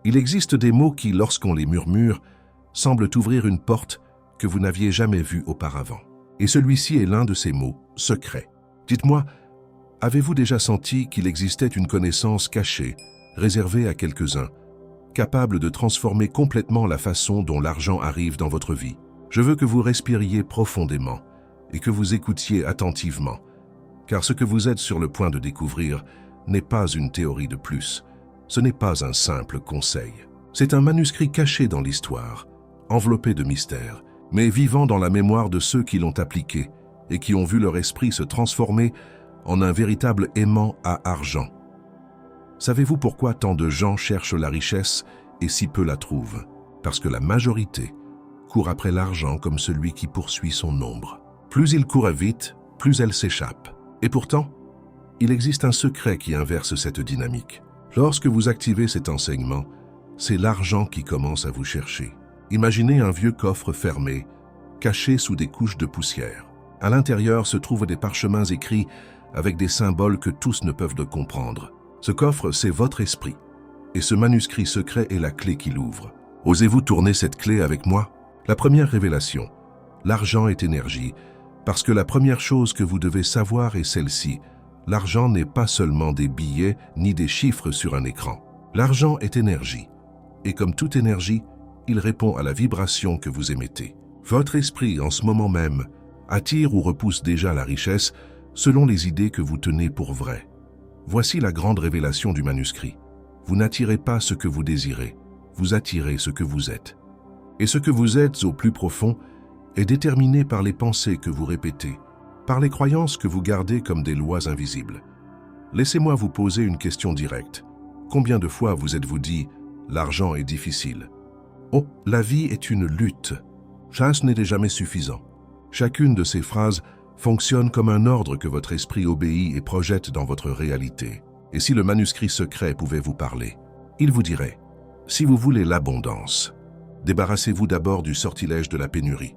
Il existe des mots qui, lorsqu'on les murmure, semblent ouvrir une porte que vous n'aviez jamais vue auparavant. Et celui-ci est l'un de ces mots, secret. Dites-moi, avez-vous déjà senti qu'il existait une connaissance cachée, réservée à quelques-uns, capable de transformer complètement la façon dont l'argent arrive dans votre vie? Je veux que vous respiriez profondément et que vous écoutiez attentivement, car ce que vous êtes sur le point de découvrir n'est pas une théorie de plus, ce n'est pas un simple conseil. C'est un manuscrit caché dans l'histoire, enveloppé de mystères, mais vivant dans la mémoire de ceux qui l'ont appliqué et qui ont vu leur esprit se transformer en un véritable aimant à argent. Savez-vous pourquoi tant de gens cherchent la richesse et si peu la trouvent? Parce que la majorité court après l'argent comme celui qui poursuit son ombre. Plus il court vite, plus elle s'échappe. Et pourtant, il existe un secret qui inverse cette dynamique. Lorsque vous activez cet enseignement, c'est l'argent qui commence à vous chercher. Imaginez un vieux coffre fermé, caché sous des couches de poussière. À l'intérieur se trouvent des parchemins écrits avec des symboles que tous ne peuvent comprendre. Ce coffre, c'est votre esprit. Et ce manuscrit secret est la clé qui l'ouvre. Osez-vous tourner cette clé avec moi? La première révélation. L'argent est énergie, parce que la première chose que vous devez savoir est celle-ci. L'argent n'est pas seulement des billets ni des chiffres sur un écran. L'argent est énergie. Et comme toute énergie, il répond à la vibration que vous émettez. Votre esprit, en ce moment même, attire ou repousse déjà la richesse selon les idées que vous tenez pour vraies. Voici la grande révélation du manuscrit. Vous n'attirez pas ce que vous désirez, vous attirez ce que vous êtes. Et ce que vous êtes au plus profond est déterminé par les pensées que vous répétez, par les croyances que vous gardez comme des lois invisibles. Laissez-moi vous poser une question directe. Combien de fois vous êtes-vous dit « l'argent est difficile » ? Oh, la vie est une lutte. Ça, ce n'est jamais suffisant. Chacune de ces phrases fonctionne comme un ordre que votre esprit obéit et projette dans votre réalité. Et si le manuscrit secret pouvait vous parler, il vous dirait « si vous voulez l'abondance, débarrassez-vous d'abord du sortilège de la pénurie. »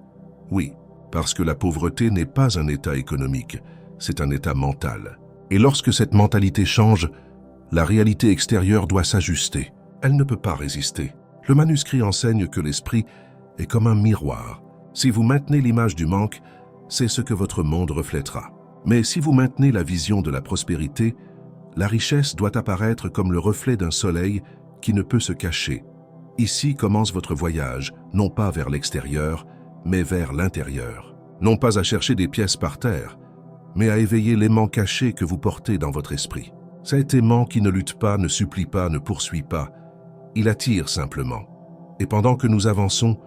Oui, parce que la pauvreté n'est pas un état économique, c'est un état mental. Et lorsque cette mentalité change, la réalité extérieure doit s'ajuster. Elle ne peut pas résister. Le manuscrit enseigne que l'esprit est comme un miroir. Si vous maintenez l'image du manque, c'est ce que votre monde reflètera. Mais si vous maintenez la vision de la prospérité, la richesse doit apparaître comme le reflet d'un soleil qui ne peut se cacher. Ici commence votre voyage, non pas vers l'extérieur, mais vers l'intérieur. Non pas à chercher des pièces par terre, mais à éveiller l'aimant caché que vous portez dans votre esprit. Cet aimant qui ne lutte pas, ne supplie pas, ne poursuit pas, il attire simplement. Et pendant que nous avançons,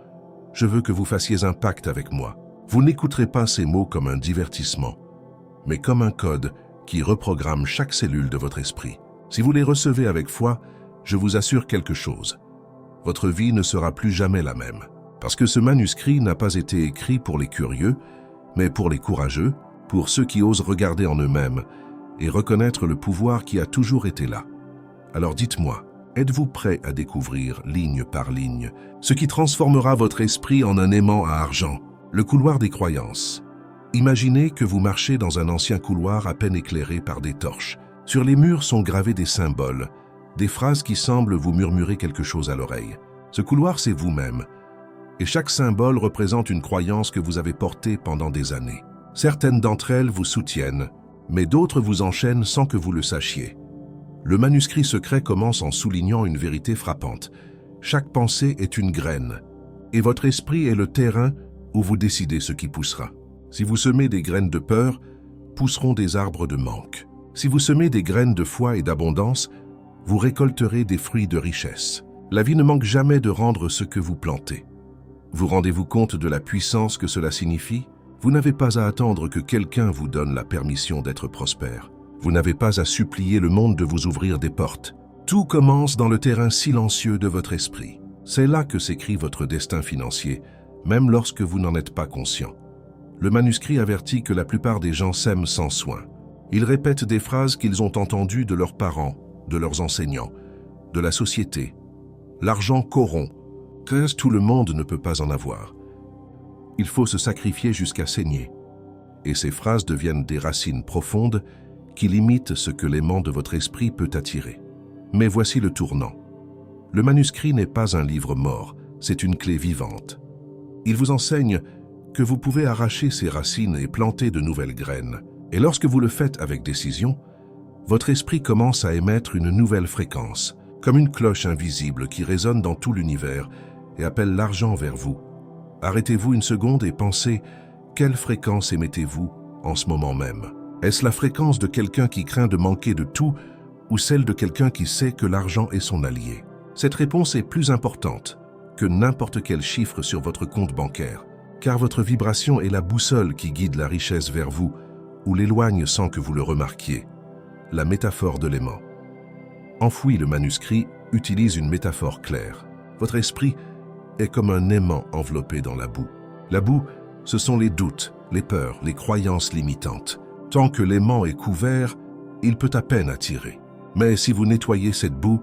je veux que vous fassiez un pacte avec moi. Vous n'écouterez pas ces mots comme un divertissement, mais comme un code qui reprogramme chaque cellule de votre esprit. Si vous les recevez avec foi, je vous assure quelque chose. Votre vie ne sera plus jamais la même. Parce que ce manuscrit n'a pas été écrit pour les curieux, mais pour les courageux, pour ceux qui osent regarder en eux-mêmes et reconnaître le pouvoir qui a toujours été là. Alors dites-moi, êtes-vous prêt à découvrir, ligne par ligne, ce qui transformera votre esprit en un aimant à argent, le couloir des croyances? Imaginez que vous marchez dans un ancien couloir à peine éclairé par des torches. Sur les murs sont gravés des symboles, des phrases qui semblent vous murmurer quelque chose à l'oreille. Ce couloir, c'est vous-même. Et chaque symbole représente une croyance que vous avez portée pendant des années. Certaines d'entre elles vous soutiennent, mais d'autres vous enchaînent sans que vous le sachiez. Le manuscrit secret commence en soulignant une vérité frappante. Chaque pensée est une graine, et votre esprit est le terrain où vous décidez ce qui poussera. Si vous semez des graines de peur, pousseront des arbres de manque. Si vous semez des graines de foi et d'abondance, vous récolterez des fruits de richesse. La vie ne manque jamais de rendre ce que vous plantez. Vous rendez-vous compte de la puissance que cela signifie? Vous n'avez pas à attendre que quelqu'un vous donne la permission d'être prospère. Vous n'avez pas à supplier le monde de vous ouvrir des portes. Tout commence dans le terrain silencieux de votre esprit. C'est là que s'écrit votre destin financier, même lorsque vous n'en êtes pas conscient. Le manuscrit avertit que la plupart des gens s'aiment sans soin. Ils répètent des phrases qu'ils ont entendues de leurs parents, de leurs enseignants, de la société. L'argent corrompt. Tout le monde ne peut pas en avoir. Il faut se sacrifier jusqu'à saigner. Et ces phrases deviennent des racines profondes qui limitent ce que l'aimant de votre esprit peut attirer. Mais voici le tournant. Le manuscrit n'est pas un livre mort, c'est une clé vivante. Il vous enseigne que vous pouvez arracher ses racines et planter de nouvelles graines. Et lorsque vous le faites avec décision, votre esprit commence à émettre une nouvelle fréquence, comme une cloche invisible qui résonne dans tout l'univers et appelle l'argent vers vous. Arrêtez-vous une seconde et pensez, quelle fréquence émettez-vous en ce moment même? Est-ce la fréquence de quelqu'un qui craint de manquer de tout ou celle de quelqu'un qui sait que l'argent est son allié? Cette réponse est plus importante que n'importe quel chiffre sur votre compte bancaire, car votre vibration est la boussole qui guide la richesse vers vous ou l'éloigne sans que vous le remarquiez. La métaphore de l'aimant. Enfoui, le manuscrit utilise une métaphore claire. Votre esprit est comme un aimant enveloppé dans la boue. La boue, ce sont les doutes, les peurs, les croyances limitantes. Tant que l'aimant est couvert, il peut à peine attirer. Mais si vous nettoyez cette boue,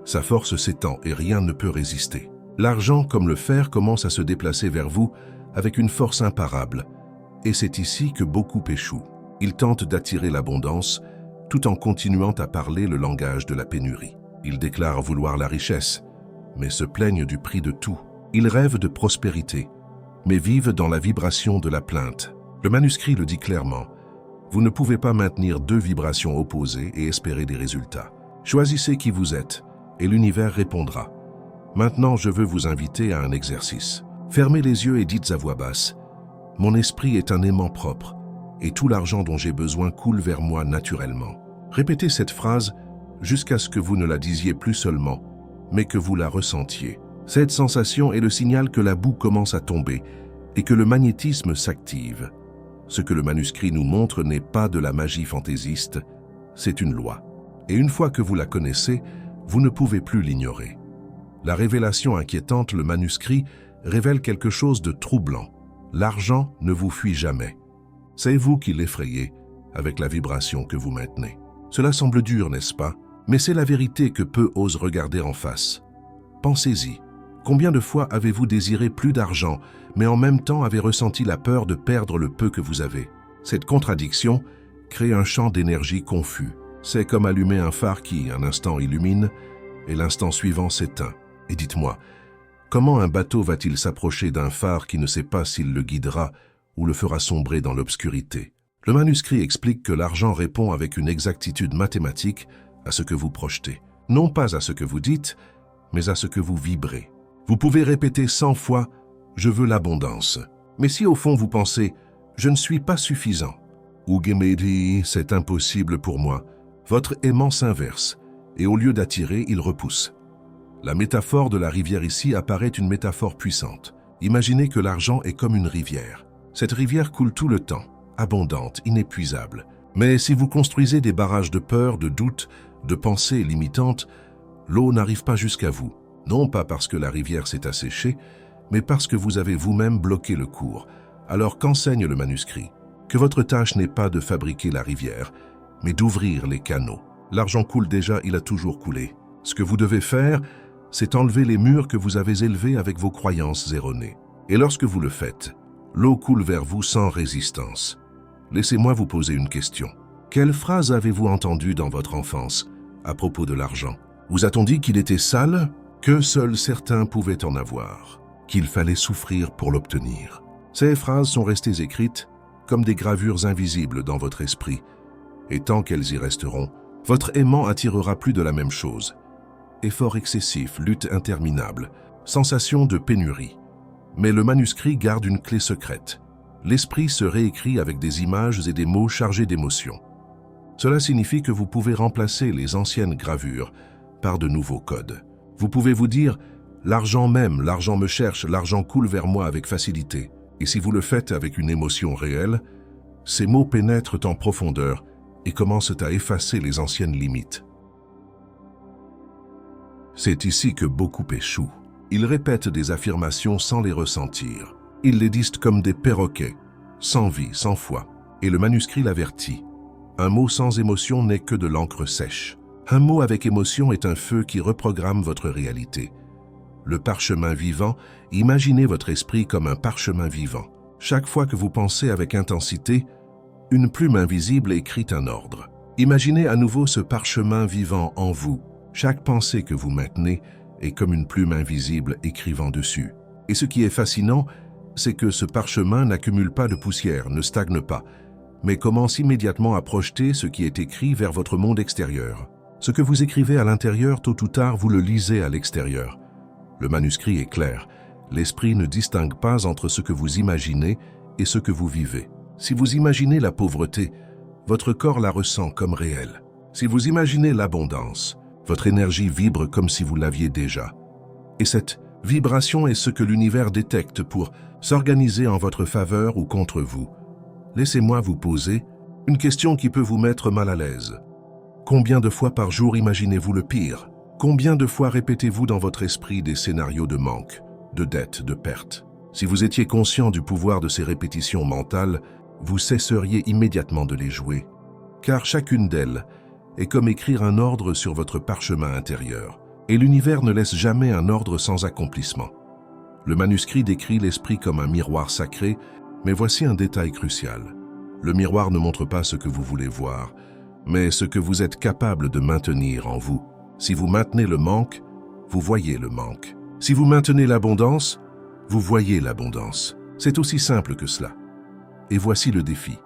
sa force s'étend et rien ne peut résister. L'argent, comme le fer, commence à se déplacer vers vous avec une force imparable. Et c'est ici que beaucoup échouent. Ils tentent d'attirer l'abondance, tout en continuant à parler le langage de la pénurie. Ils déclarent vouloir la richesse, mais se plaignent du prix de tout. Ils rêvent de prospérité, mais vivent dans la vibration de la plainte. Le manuscrit le dit clairement. Vous ne pouvez pas maintenir deux vibrations opposées et espérer des résultats. Choisissez qui vous êtes, et l'univers répondra. Maintenant, je veux vous inviter à un exercice. Fermez les yeux et dites à voix basse, « Mon esprit est un aimant propre, et tout l'argent dont j'ai besoin coule vers moi naturellement. » Répétez cette phrase jusqu'à ce que vous ne la disiez plus seulement, mais que vous la ressentiez. Cette sensation est le signal que la boue commence à tomber et que le magnétisme s'active. Ce que le manuscrit nous montre n'est pas de la magie fantaisiste, c'est une loi. Et une fois que vous la connaissez, vous ne pouvez plus l'ignorer. La révélation inquiétante, le manuscrit, révèle quelque chose de troublant. L'argent ne vous fuit jamais. C'est vous qui l'effrayez avec la vibration que vous maintenez. Cela semble dur, n'est-ce pas? Mais c'est la vérité que peu osent regarder en face. Pensez-y. Combien de fois avez-vous désiré plus d'argent, mais en même temps avez ressenti la peur de perdre le peu que vous avez? Cette contradiction crée un champ d'énergie confus. C'est comme allumer un phare qui, un instant, illumine et l'instant suivant s'éteint. Et dites-moi, comment un bateau va-t-il s'approcher d'un phare qui ne sait pas s'il le guidera ou le fera sombrer dans l'obscurité? Le manuscrit explique que l'argent répond avec une exactitude mathématique à ce que vous projetez. Non pas à ce que vous dites, mais à ce que vous vibrez. Vous pouvez répéter 100 fois « Je veux l'abondance ». Mais si au fond vous pensez « Je ne suis pas suffisant » ou « Gemedi, c'est impossible pour moi », votre aimant s'inverse et au lieu d'attirer, il repousse. La métaphore de la rivière ici apparaît une métaphore puissante. Imaginez que l'argent est comme une rivière. Cette rivière coule tout le temps, abondante, inépuisable. Mais si vous construisez des barrages de peur, de doute, de pensées limitantes, l'eau n'arrive pas jusqu'à vous. Non pas parce que la rivière s'est asséchée, mais parce que vous avez vous-même bloqué le cours. Alors qu'enseigne le manuscrit? Que votre tâche n'est pas de fabriquer la rivière, mais d'ouvrir les canaux. L'argent coule déjà, il a toujours coulé. Ce que vous devez faire, c'est enlever les murs que vous avez élevés avec vos croyances erronées. Et lorsque vous le faites, l'eau coule vers vous sans résistance. Laissez-moi vous poser une question. Quelle phrase avez-vous entendue dans votre enfance à propos de l'argent? Vous a-t-on dit qu'il était sale? Que seuls certains pouvaient en avoir? Qu'il fallait souffrir pour l'obtenir? Ces phrases sont restées écrites comme des gravures invisibles dans votre esprit. Et tant qu'elles y resteront, votre aimant attirera plus de la même chose. Effort excessif, lutte interminable, sensation de pénurie. Mais le manuscrit garde une clé secrète. L'esprit se réécrit avec des images et des mots chargés d'émotions. Cela signifie que vous pouvez remplacer les anciennes gravures par de nouveaux codes. Vous pouvez vous dire « l'argent m'aime, l'argent me cherche, l'argent coule vers moi avec facilité ». Et si vous le faites avec une émotion réelle, ces mots pénètrent en profondeur et commencent à effacer les anciennes limites. C'est ici que beaucoup échouent. Ils répètent des affirmations sans les ressentir. Ils les disent comme des perroquets, sans vie, sans foi. Et le manuscrit l'avertit. Un mot sans émotion n'est que de l'encre sèche. Un mot avec émotion est un feu qui reprogramme votre réalité. Le parchemin vivant, imaginez votre esprit comme un parchemin vivant. Chaque fois que vous pensez avec intensité, une plume invisible écrit un ordre. Imaginez à nouveau ce parchemin vivant en vous. Chaque pensée que vous maintenez et comme une plume invisible écrivant dessus. Et ce qui est fascinant, c'est que ce parchemin n'accumule pas de poussière, ne stagne pas, mais commence immédiatement à projeter ce qui est écrit vers votre monde extérieur. Ce que vous écrivez à l'intérieur, tôt ou tard, vous le lisez à l'extérieur. Le manuscrit est clair. L'esprit ne distingue pas entre ce que vous imaginez et ce que vous vivez. Si vous imaginez la pauvreté, votre corps la ressent comme réelle. Si vous imaginez l'abondance, votre énergie vibre comme si vous l'aviez déjà. Et cette vibration est ce que l'univers détecte pour s'organiser en votre faveur ou contre vous. Laissez-moi vous poser une question qui peut vous mettre mal à l'aise. Combien de fois par jour imaginez-vous le pire? Combien de fois répétez-vous dans votre esprit des scénarios de manque, de dette, de perte? Si vous étiez conscient du pouvoir de ces répétitions mentales, vous cesseriez immédiatement de les jouer. Car chacune d'elles est comme écrire un ordre sur votre parchemin intérieur. Et l'univers ne laisse jamais un ordre sans accomplissement. Le manuscrit décrit l'esprit comme un miroir sacré, mais voici un détail crucial. Le miroir ne montre pas ce que vous voulez voir, mais ce que vous êtes capable de maintenir en vous. Si vous maintenez le manque, vous voyez le manque. Si vous maintenez l'abondance, vous voyez l'abondance. C'est aussi simple que cela. Et voici le défi.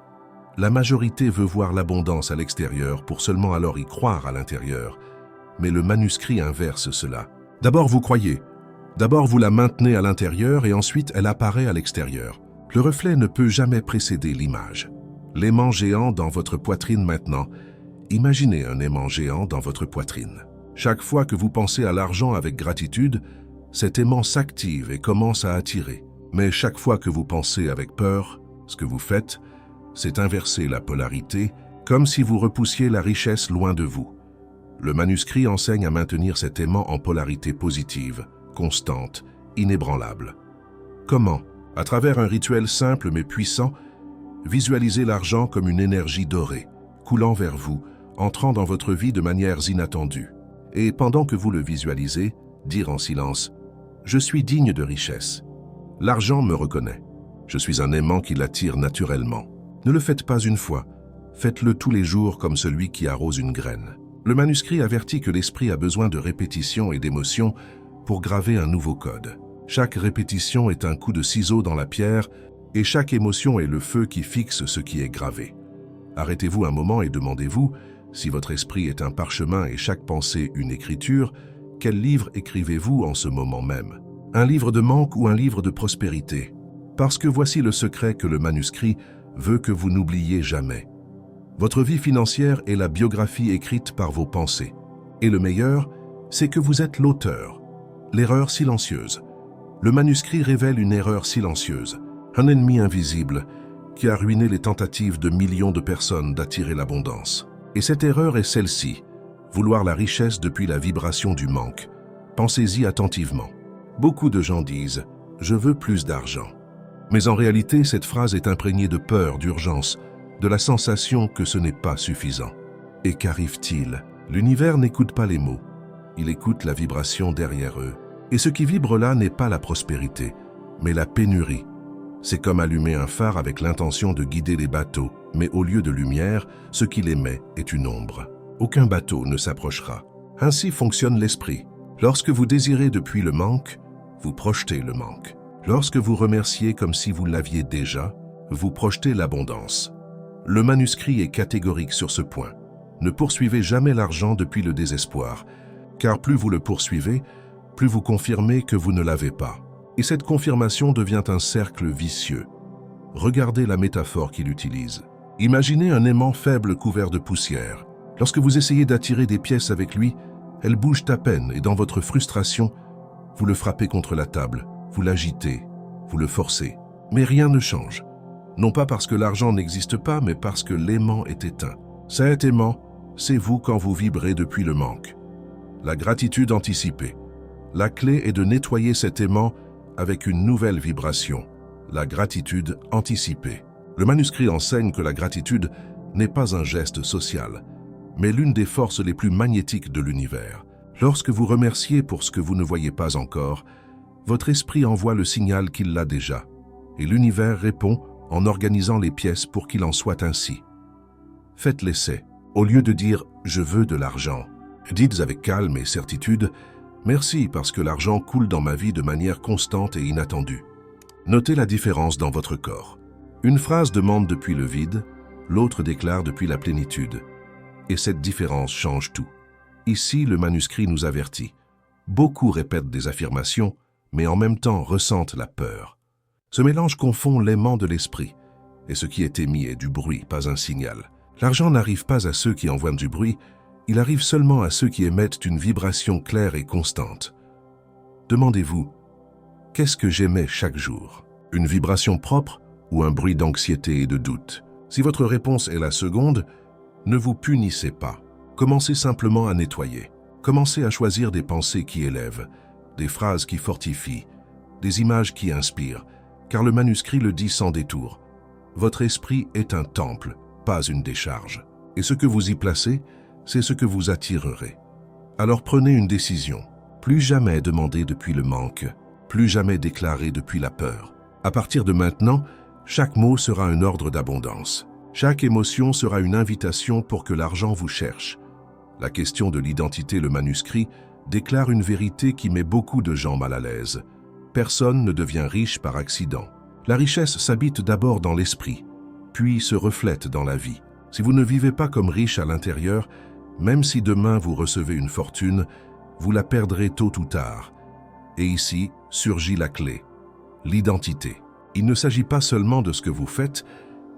La majorité veut voir l'abondance à l'extérieur pour seulement alors y croire à l'intérieur. Mais le manuscrit inverse cela. D'abord vous croyez, d'abord vous la maintenez à l'intérieur et ensuite elle apparaît à l'extérieur. Le reflet ne peut jamais précéder l'image. L'aimant géant dans votre poitrine maintenant. Imaginez un aimant géant dans votre poitrine. Chaque fois que vous pensez à l'argent avec gratitude, cet aimant s'active et commence à attirer. Mais chaque fois que vous pensez avec peur, ce que vous faites, c'est inverser la polarité, comme si vous repoussiez la richesse loin de vous. Le manuscrit enseigne à maintenir cet aimant en polarité positive, constante, inébranlable. Comment? À travers un rituel simple mais puissant, visualisez l'argent comme une énergie dorée, coulant vers vous, entrant dans votre vie de manières inattendues. Et pendant que vous le visualisez, dire en silence « Je suis digne de richesse. L'argent me reconnaît. Je suis un aimant qui l'attire naturellement. » Ne le faites pas une fois, faites-le tous les jours comme celui qui arrose une graine. Le manuscrit avertit que l'esprit a besoin de répétition et d'émotion pour graver un nouveau code. Chaque répétition est un coup de ciseau dans la pierre et chaque émotion est le feu qui fixe ce qui est gravé. Arrêtez-vous un moment et demandez-vous, si votre esprit est un parchemin et chaque pensée une écriture, quel livre écrivez-vous en ce moment même? Un livre de manque ou un livre de prospérité? Parce que voici le secret que le manuscrit veut que vous n'oubliez jamais. Votre vie financière est la biographie écrite par vos pensées. Et le meilleur, c'est que vous êtes l'auteur. L'erreur silencieuse. Le manuscrit révèle une erreur silencieuse, un ennemi invisible qui a ruiné les tentatives de millions de personnes d'attirer l'abondance. Et cette erreur est celle-ci, vouloir la richesse depuis la vibration du manque. Pensez-y attentivement. Beaucoup de gens disent « je veux plus d'argent ». Mais en réalité, cette phrase est imprégnée de peur, d'urgence, de la sensation que ce n'est pas suffisant. Et qu'arrive-t-il? L'univers n'écoute pas les mots, il écoute la vibration derrière eux. Et ce qui vibre là n'est pas la prospérité, mais la pénurie. C'est comme allumer un phare avec l'intention de guider les bateaux, mais au lieu de lumière, ce qu'il émet est une ombre. Aucun bateau ne s'approchera. Ainsi fonctionne l'esprit. Lorsque vous désirez depuis le manque, vous projetez le manque. Lorsque vous remerciez comme si vous l'aviez déjà, vous projetez l'abondance. Le manuscrit est catégorique sur ce point. Ne poursuivez jamais l'argent depuis le désespoir, car plus vous le poursuivez, plus vous confirmez que vous ne l'avez pas. Et cette confirmation devient un cercle vicieux. Regardez la métaphore qu'il utilise. Imaginez un aimant faible couvert de poussière. Lorsque vous essayez d'attirer des pièces avec lui, elles bougent à peine et dans votre frustration, vous le frappez contre la table, vous l'agitez, vous le forcez. Mais rien ne change. Non pas parce que l'argent n'existe pas, mais parce que l'aimant est éteint. Cet aimant, c'est vous quand vous vibrez depuis le manque. La gratitude anticipée. La clé est de nettoyer cet aimant avec une nouvelle vibration, la gratitude anticipée. Le manuscrit enseigne que la gratitude n'est pas un geste social, mais l'une des forces les plus magnétiques de l'univers. Lorsque vous remerciez pour ce que vous ne voyez pas encore, votre esprit envoie le signal qu'il l'a déjà, et l'univers répond en organisant les pièces pour qu'il en soit ainsi. Faites l'essai. Au lieu de dire « je veux de l'argent », dites avec calme et certitude Merci parce que l'argent coule dans ma vie de manière constante et inattendue. Notez la différence dans votre corps. Une phrase demande depuis le vide, l'autre déclare depuis la plénitude. Et cette différence change tout. Ici, le manuscrit nous avertit. Beaucoup répètent des affirmations, mais en même temps ressentent la peur. Ce mélange confond l'aimant de l'esprit, et ce qui est émis est du bruit, pas un signal. L'argent n'arrive pas à ceux qui envoient du bruit, il arrive seulement à ceux qui émettent une vibration claire et constante. Demandez-vous, qu'est-ce que j'émets chaque jour? Une vibration propre ou un bruit d'anxiété et de doute? Si votre réponse est la seconde, ne vous punissez pas. Commencez simplement à nettoyer. Commencez à choisir des pensées qui élèvent, des phrases qui fortifient, des images qui inspirent, car le manuscrit le dit sans détour. Votre esprit est un temple, pas une décharge. Et ce que vous y placez, c'est ce que vous attirerez. Alors prenez une décision. Plus jamais demander depuis le manque, plus jamais déclarer depuis la peur. À partir de maintenant, chaque mot sera un ordre d'abondance. Chaque émotion sera une invitation pour que l'argent vous cherche. La question de l'identité, le manuscrit, déclare une vérité qui met beaucoup de gens mal à l'aise. Personne ne devient riche par accident. La richesse s'habite d'abord dans l'esprit, puis se reflète dans la vie. Si vous ne vivez pas comme riche à l'intérieur, même si demain vous recevez une fortune, vous la perdrez tôt ou tard. Et ici surgit la clé, l'identité. Il ne s'agit pas seulement de ce que vous faites,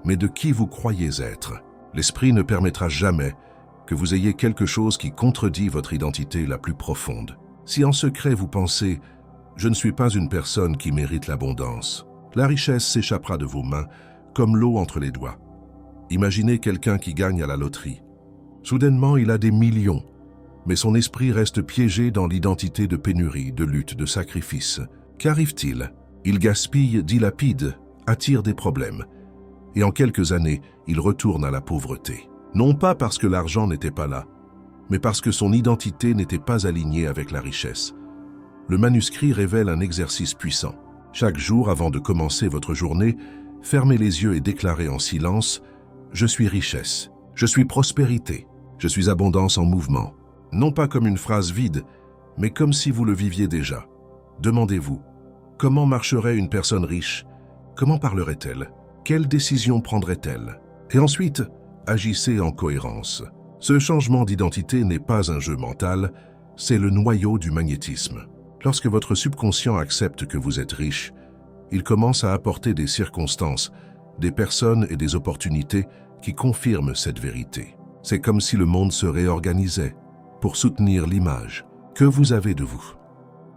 mais de qui vous croyez être. L'esprit ne permettra jamais que vous ayez quelque chose qui contredit votre identité la plus profonde. Si en secret vous pensez « je ne suis pas une personne qui mérite l'abondance », la richesse s'échappera de vos mains comme l'eau entre les doigts. Imaginez quelqu'un qui gagne à la loterie. Soudainement, il a des millions, mais son esprit reste piégé dans l'identité de pénurie, de lutte, de sacrifice. Qu'arrive-t-il? Il gaspille, dilapide, attire des problèmes. Et en quelques années, il retourne à la pauvreté. Non pas parce que l'argent n'était pas là, mais parce que son identité n'était pas alignée avec la richesse. Le manuscrit révèle un exercice puissant. Chaque jour, avant de commencer votre journée, fermez les yeux et déclarez en silence « Je suis richesse, je suis prospérité, je suis abondance en mouvement ». Non pas comme une phrase vide, mais comme si vous le viviez déjà. Demandez-vous, comment marcherait une personne riche? Comment parlerait-elle? Quelles décisions prendrait-elle? Et ensuite, agissez en cohérence. Ce changement d'identité n'est pas un jeu mental, c'est le noyau du magnétisme. Lorsque votre subconscient accepte que vous êtes riche, il commence à apporter des circonstances, des personnes et des opportunités qui confirment cette vérité. C'est comme si le monde se réorganisait pour soutenir l'image que vous avez de vous.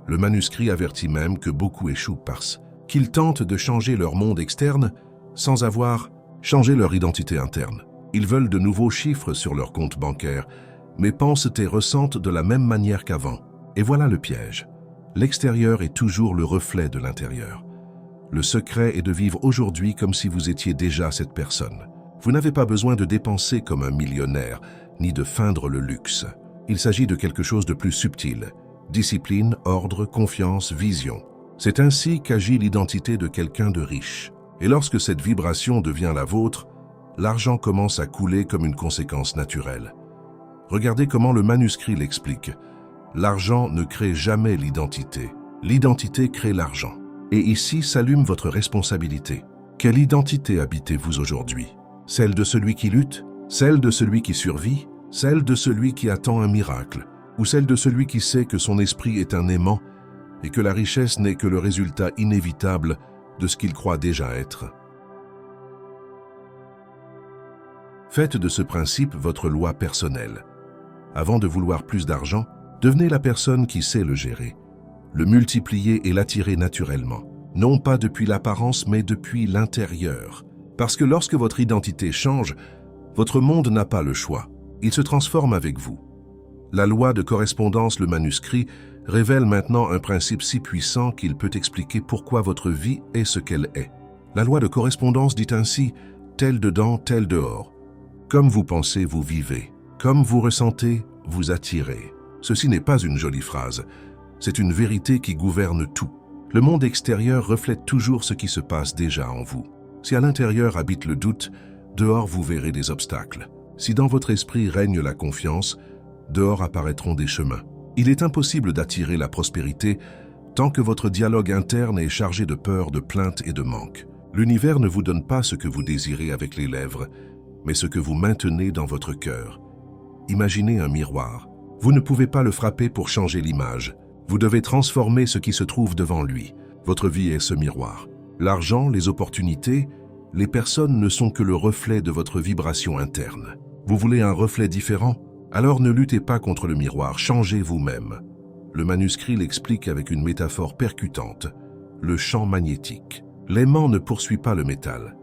Le manuscrit avertit même que beaucoup échouent parce qu'ils tentent de changer leur monde externe sans avoir changé leur identité interne. Ils veulent de nouveaux chiffres sur leur compte bancaire, mais pensent et ressentent de la même manière qu'avant. Et voilà le piège. L'extérieur est toujours le reflet de l'intérieur. Le secret est de vivre aujourd'hui comme si vous étiez déjà cette personne. Vous n'avez pas besoin de dépenser comme un millionnaire, ni de feindre le luxe. Il s'agit de quelque chose de plus subtil. Discipline, ordre, confiance, vision. C'est ainsi qu'agit l'identité de quelqu'un de riche. Et lorsque cette vibration devient la vôtre, l'argent commence à couler comme une conséquence naturelle. Regardez comment le manuscrit l'explique. L'argent ne crée jamais l'identité. L'identité crée l'argent. Et ici s'allume votre responsabilité. Quelle identité habitez-vous aujourd'hui? Celle de celui qui lutte? Celle de celui qui survit? Celle de celui qui attend un miracle? Ou celle de celui qui sait que son esprit est un aimant et que la richesse n'est que le résultat inévitable de ce qu'il croit déjà être? Faites de ce principe votre loi personnelle. Avant de vouloir plus d'argent, devenez la personne qui sait le gérer, le multiplier et l'attirer naturellement. Non pas depuis l'apparence, mais depuis l'intérieur. Parce que lorsque votre identité change, votre monde n'a pas le choix. Il se transforme avec vous. La loi de correspondance, le manuscrit, révèle maintenant un principe si puissant qu'il peut expliquer pourquoi votre vie est ce qu'elle est. La loi de correspondance dit ainsi « tel dedans, tel dehors ». Comme vous pensez, vous vivez. Comme vous ressentez, vous attirez. Ceci n'est pas une jolie phrase, c'est une vérité qui gouverne tout. Le monde extérieur reflète toujours ce qui se passe déjà en vous. Si à l'intérieur habite le doute, dehors vous verrez des obstacles. Si dans votre esprit règne la confiance, dehors apparaîtront des chemins. Il est impossible d'attirer la prospérité tant que votre dialogue interne est chargé de peur, de plainte et de manque. L'univers ne vous donne pas ce que vous désirez avec les lèvres, mais ce que vous maintenez dans votre cœur. Imaginez un miroir. Vous ne pouvez pas le frapper pour changer l'image. Vous devez transformer ce qui se trouve devant lui. Votre vie est ce miroir. L'argent, les opportunités, les personnes ne sont que le reflet de votre vibration interne. Vous voulez un reflet différent? Alors ne luttez pas contre le miroir, changez vous-même. Le manuscrit l'explique avec une métaphore percutante, le champ magnétique. L'aimant ne poursuit pas le métal.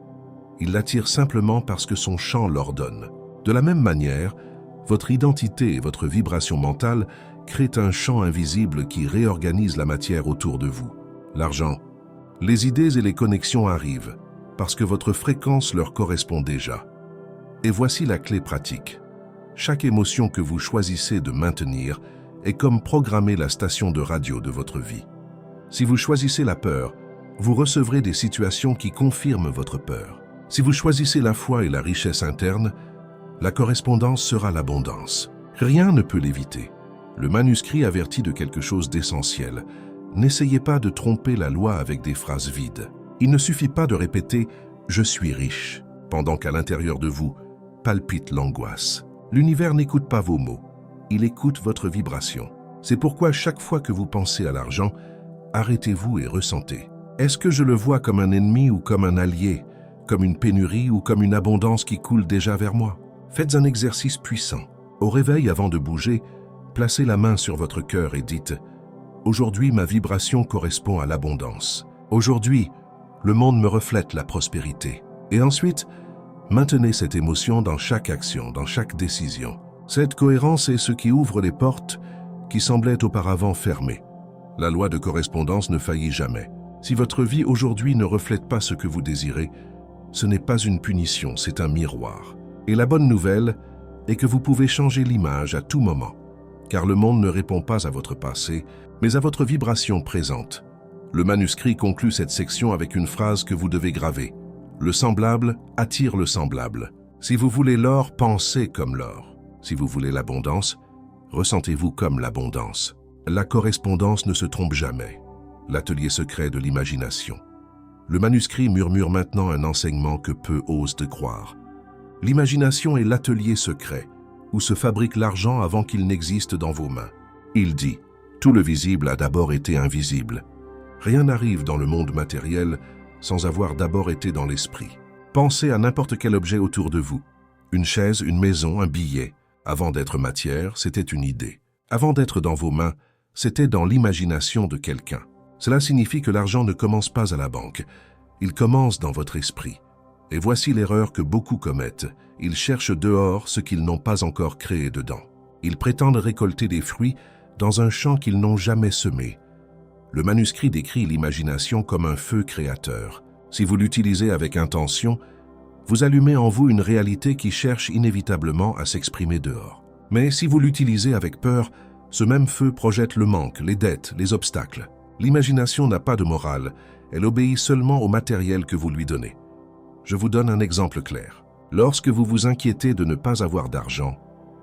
Il l'attire simplement parce que son champ l'ordonne. De la même manière, votre identité et votre vibration mentale créent un champ invisible qui réorganise la matière autour de vous. L'argent. Les idées et les connexions arrivent parce que votre fréquence leur correspond déjà. Et voici la clé pratique. Chaque émotion que vous choisissez de maintenir est comme programmer la station de radio de votre vie. Si vous choisissez la peur, vous recevrez des situations qui confirment votre peur. Si vous choisissez la foi et la richesse interne, la correspondance sera l'abondance. Rien ne peut l'éviter. Le manuscrit avertit de quelque chose d'essentiel. N'essayez pas de tromper la loi avec des phrases vides. Il ne suffit pas de répéter « je suis riche » pendant qu'à l'intérieur de vous palpite l'angoisse. L'univers n'écoute pas vos mots, il écoute votre vibration. C'est pourquoi chaque fois que vous pensez à l'argent, arrêtez-vous et ressentez. Est-ce que je le vois comme un ennemi ou comme un allié, comme une pénurie ou comme une abondance qui coule déjà vers moi? Faites un exercice puissant. Au réveil, avant de bouger, placez la main sur votre cœur et dites « Aujourd'hui, ma vibration correspond à l'abondance. Aujourd'hui, le monde me reflète la prospérité. » Et ensuite, maintenez cette émotion dans chaque action, dans chaque décision. Cette cohérence est ce qui ouvre les portes qui semblaient auparavant fermées. La loi de correspondance ne faillit jamais. Si votre vie aujourd'hui ne reflète pas ce que vous désirez, ce n'est pas une punition, c'est un miroir. Et la bonne nouvelle est que vous pouvez changer l'image à tout moment, car le monde ne répond pas à votre passé, mais à votre vibration présente. Le manuscrit conclut cette section avec une phrase que vous devez graver. Le semblable attire le semblable. Si vous voulez l'or, pensez comme l'or. Si vous voulez l'abondance, ressentez-vous comme l'abondance. La correspondance ne se trompe jamais. L'atelier secret de l'imagination. Le manuscrit murmure maintenant un enseignement que peu osent de croire. L'imagination est l'atelier secret, où se fabrique l'argent avant qu'il n'existe dans vos mains. Il dit, tout le visible a d'abord été invisible. Rien n'arrive dans le monde matériel sans avoir d'abord été dans l'esprit. Pensez à n'importe quel objet autour de vous. Une chaise, une maison, un billet. Avant d'être matière, c'était une idée. Avant d'être dans vos mains, c'était dans l'imagination de quelqu'un. Cela signifie que l'argent ne commence pas à la banque. Il commence dans votre esprit. Et voici l'erreur que beaucoup commettent. Ils cherchent dehors ce qu'ils n'ont pas encore créé dedans. Ils prétendent récolter des fruits dans un champ qu'ils n'ont jamais semé. Le manuscrit décrit l'imagination comme un feu créateur. Si vous l'utilisez avec intention, vous allumez en vous une réalité qui cherche inévitablement à s'exprimer dehors. Mais si vous l'utilisez avec peur, ce même feu projette le manque, les dettes, les obstacles. L'imagination n'a pas de morale, elle obéit seulement au matériel que vous lui donnez. Je vous donne un exemple clair. Lorsque vous vous inquiétez de ne pas avoir d'argent,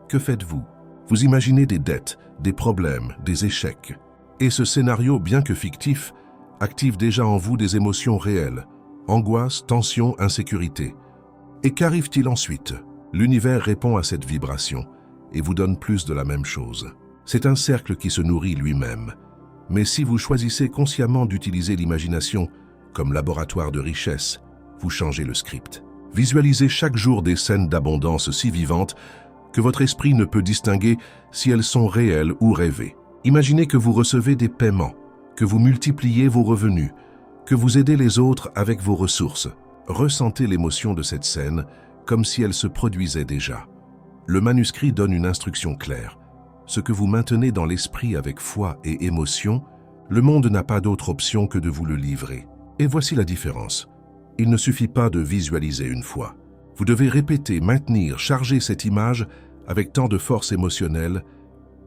que faites-vous? Vous imaginez des dettes, des problèmes, des échecs. Et ce scénario, bien que fictif, active déjà en vous des émotions réelles, angoisse, tension, insécurité. Et qu'arrive-t-il ensuite? L'univers répond à cette vibration et vous donne plus de la même chose. C'est un cercle qui se nourrit lui-même. Mais si vous choisissez consciemment d'utiliser l'imagination comme laboratoire de richesse, vous changez le script. Visualisez chaque jour des scènes d'abondance si vivantes que votre esprit ne peut distinguer si elles sont réelles ou rêvées. Imaginez que vous recevez des paiements, que vous multipliez vos revenus, que vous aidez les autres avec vos ressources. Ressentez l'émotion de cette scène comme si elle se produisait déjà. Le manuscrit donne une instruction claire. Ce que vous maintenez dans l'esprit avec foi et émotion, le monde n'a pas d'autre option que de vous le livrer. Et voici la différence. Il ne suffit pas de visualiser une fois. Vous devez répéter, maintenir, charger cette image avec tant de force émotionnelle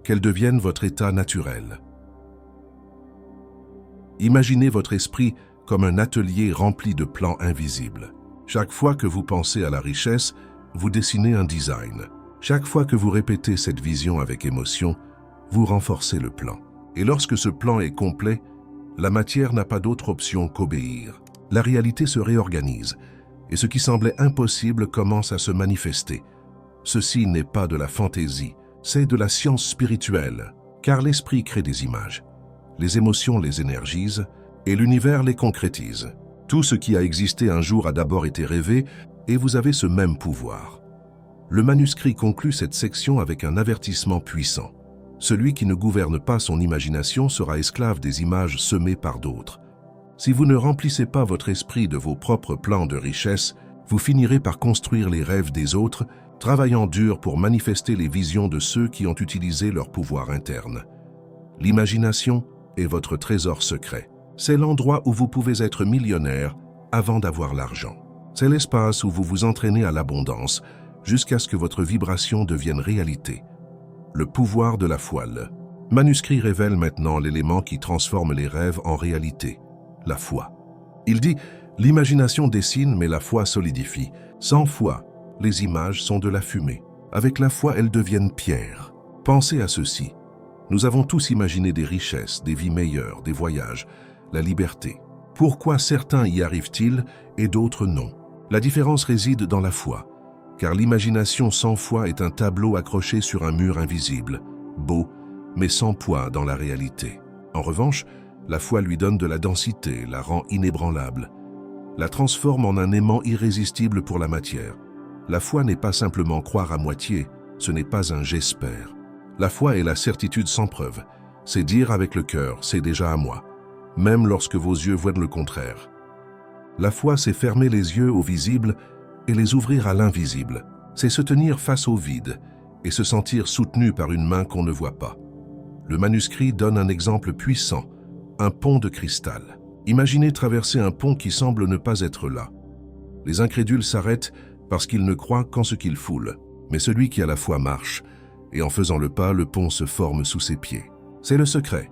qu'elle devienne votre état naturel. Imaginez votre esprit comme un atelier rempli de plans invisibles. Chaque fois que vous pensez à la richesse, vous dessinez un design. Chaque fois que vous répétez cette vision avec émotion, vous renforcez le plan. Et lorsque ce plan est complet, la matière n'a pas d'autre option qu'obéir. La réalité se réorganise, et ce qui semblait impossible commence à se manifester. Ceci n'est pas de la fantaisie, c'est de la science spirituelle, car l'esprit crée des images. Les émotions les énergisent, et l'univers les concrétise. Tout ce qui a existé un jour a d'abord été rêvé, et vous avez ce même pouvoir. Le manuscrit conclut cette section avec un avertissement puissant. Celui qui ne gouverne pas son imagination sera esclave des images semées par d'autres. Si vous ne remplissez pas votre esprit de vos propres plans de richesse, vous finirez par construire les rêves des autres, travaillant dur pour manifester les visions de ceux qui ont utilisé leur pouvoir interne. L'imagination est votre trésor secret. C'est l'endroit où vous pouvez être millionnaire avant d'avoir l'argent. C'est l'espace où vous vous entraînez à l'abondance jusqu'à ce que votre vibration devienne réalité. Le pouvoir de la foi. Le manuscrit révèle maintenant l'élément qui transforme les rêves en réalité, la foi. Il dit « L'imagination dessine, mais la foi solidifie. Sans foi, les images sont de la fumée. Avec la foi, elles deviennent pierre. » Pensez à ceci. Nous avons tous imaginé des richesses, des vies meilleures, des voyages, la liberté. Pourquoi certains y arrivent-ils et d'autres non? La différence réside dans la foi. Car l'imagination sans foi est un tableau accroché sur un mur invisible, beau, mais sans poids dans la réalité. En revanche, la foi lui donne de la densité, la rend inébranlable, la transforme en un aimant irrésistible pour la matière. La foi n'est pas simplement croire à moitié, ce n'est pas un « j'espère ». La foi est la certitude sans preuve, c'est dire avec le cœur « c'est déjà à moi », même lorsque vos yeux voient le contraire. La foi, c'est fermer les yeux au visible et les ouvrir à l'invisible. C'est se tenir face au vide et se sentir soutenu par une main qu'on ne voit pas. Le manuscrit donne un exemple puissant, un pont de cristal. Imaginez traverser un pont qui semble ne pas être là. Les incrédules s'arrêtent parce qu'ils ne croient qu'en ce qu'ils foulent. Mais celui qui a la foi marche, et en faisant le pas, le pont se forme sous ses pieds. C'est le secret.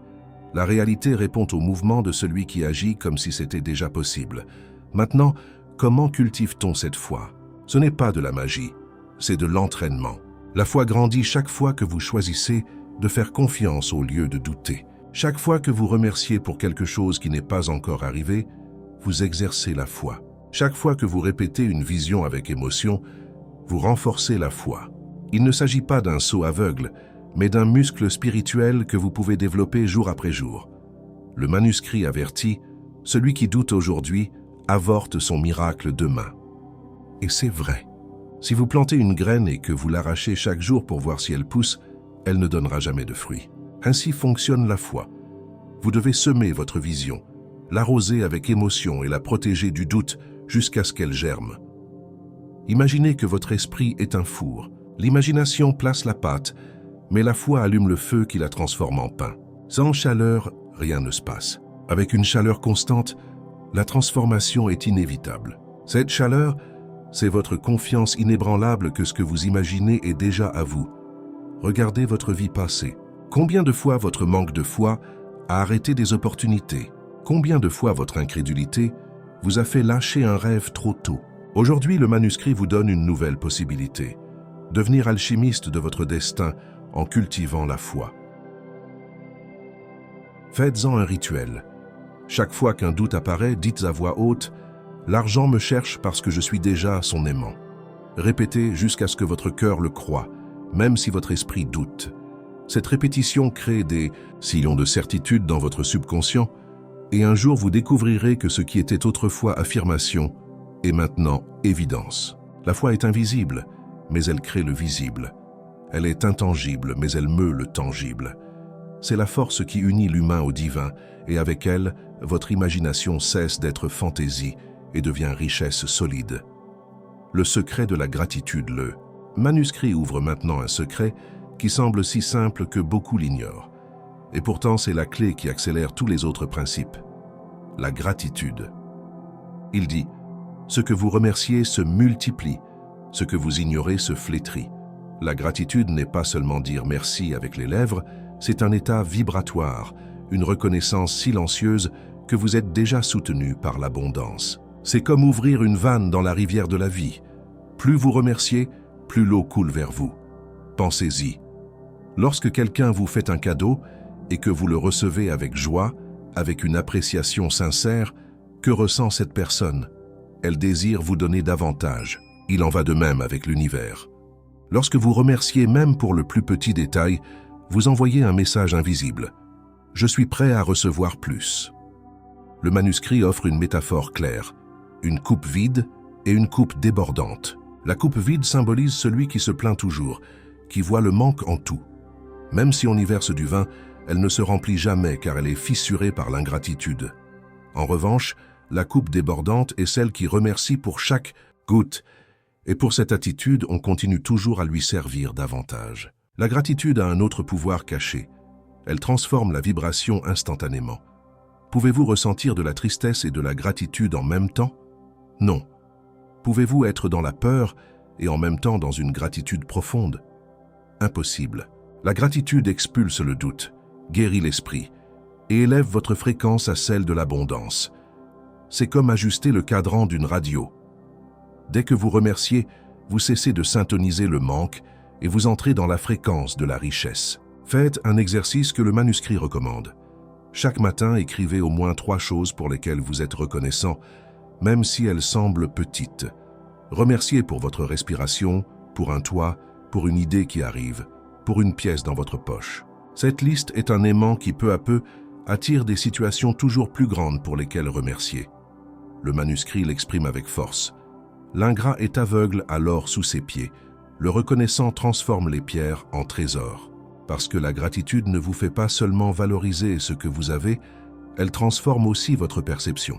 La réalité répond au mouvement de celui qui agit comme si c'était déjà possible. Maintenant, comment cultive-t-on cette foi? Ce n'est pas de la magie, c'est de l'entraînement. La foi grandit chaque fois que vous choisissez de faire confiance au lieu de douter. Chaque fois que vous remerciez pour quelque chose qui n'est pas encore arrivé, vous exercez la foi. Chaque fois que vous répétez une vision avec émotion, vous renforcez la foi. Il ne s'agit pas d'un saut aveugle, mais d'un muscle spirituel que vous pouvez développer jour après jour. Le manuscrit avertit, celui qui doute aujourd'hui avorte son miracle demain. Et c'est vrai. Si vous plantez une graine et que vous l'arrachez chaque jour pour voir si elle pousse, elle ne donnera jamais de fruits. Ainsi fonctionne la foi. Vous devez semer votre vision, l'arroser avec émotion et la protéger du doute jusqu'à ce qu'elle germe. Imaginez que votre esprit est un four. L'imagination place la pâte, mais la foi allume le feu qui la transforme en pain. Sans chaleur, rien ne se passe. Avec une chaleur constante, la transformation est inévitable. Cette chaleur, c'est votre confiance inébranlable que ce que vous imaginez est déjà à vous. Regardez votre vie passée. Combien de fois votre manque de foi a arrêté des opportunités? Combien de fois votre incrédulité vous a fait lâcher un rêve trop tôt? Aujourd'hui, le manuscrit vous donne une nouvelle possibilité. Devenir alchimiste de votre destin en cultivant la foi. Faites-en un rituel. Chaque fois qu'un doute apparaît, dites à voix haute « L'argent me cherche parce que je suis déjà son aimant ». Répétez jusqu'à ce que votre cœur le croie, même si votre esprit doute. Cette répétition crée des sillons de certitude dans votre subconscient et un jour vous découvrirez que ce qui était autrefois affirmation est maintenant évidence. La foi est invisible, mais elle crée le visible. Elle est intangible, mais elle meut le tangible. C'est la force qui unit l'humain au divin et avec elle, votre imagination cesse d'être fantaisie et devient richesse solide. Le secret de la gratitude, le manuscrit ouvre maintenant un secret qui semble si simple que beaucoup l'ignorent. Et pourtant, c'est la clé qui accélère tous les autres principes. La gratitude. Il dit, ce que vous remerciez se multiplie, ce que vous ignorez se flétrit. La gratitude n'est pas seulement dire merci avec les lèvres, c'est un état vibratoire, une reconnaissance silencieuse que vous êtes déjà soutenu par l'abondance. C'est comme ouvrir une vanne dans la rivière de la vie. Plus vous remerciez, plus l'eau coule vers vous. Pensez-y. Lorsque quelqu'un vous fait un cadeau et que vous le recevez avec joie, avec une appréciation sincère, que ressent cette personne? Elle désire vous donner davantage. Il en va de même avec l'univers. Lorsque vous remerciez même pour le plus petit détail, vous envoyez un message invisible. Je suis prêt à recevoir plus. Le manuscrit offre une métaphore claire, une coupe vide et une coupe débordante. La coupe vide symbolise celui qui se plaint toujours, qui voit le manque en tout. Même si on y verse du vin, elle ne se remplit jamais car elle est fissurée par l'ingratitude. En revanche, la coupe débordante est celle qui remercie pour chaque goutte, et pour cette attitude, on continue toujours à lui servir davantage. La gratitude a un autre pouvoir caché. Elle transforme la vibration instantanément. Pouvez-vous ressentir de la tristesse et de la gratitude en même temps? Non. Pouvez-vous être dans la peur et en même temps dans une gratitude profonde? Impossible. La gratitude expulse le doute, guérit l'esprit et élève votre fréquence à celle de l'abondance. C'est comme ajuster le cadran d'une radio. Dès que vous remerciez, vous cessez de syntoniser le manque et vous entrez dans la fréquence de la richesse. Faites un exercice que le manuscrit recommande. Chaque matin, écrivez au moins 3 choses pour lesquelles vous êtes reconnaissant, même si elles semblent petites. Remerciez pour votre respiration, pour un toit, pour une idée qui arrive, pour une pièce dans votre poche. Cette liste est un aimant qui, peu à peu, attire des situations toujours plus grandes pour lesquelles remercier. Le manuscrit l'exprime avec force. L'ingrat est aveugle à l'or sous ses pieds. Le reconnaissant transforme les pierres en trésors. Parce que la gratitude ne vous fait pas seulement valoriser ce que vous avez, elle transforme aussi votre perception.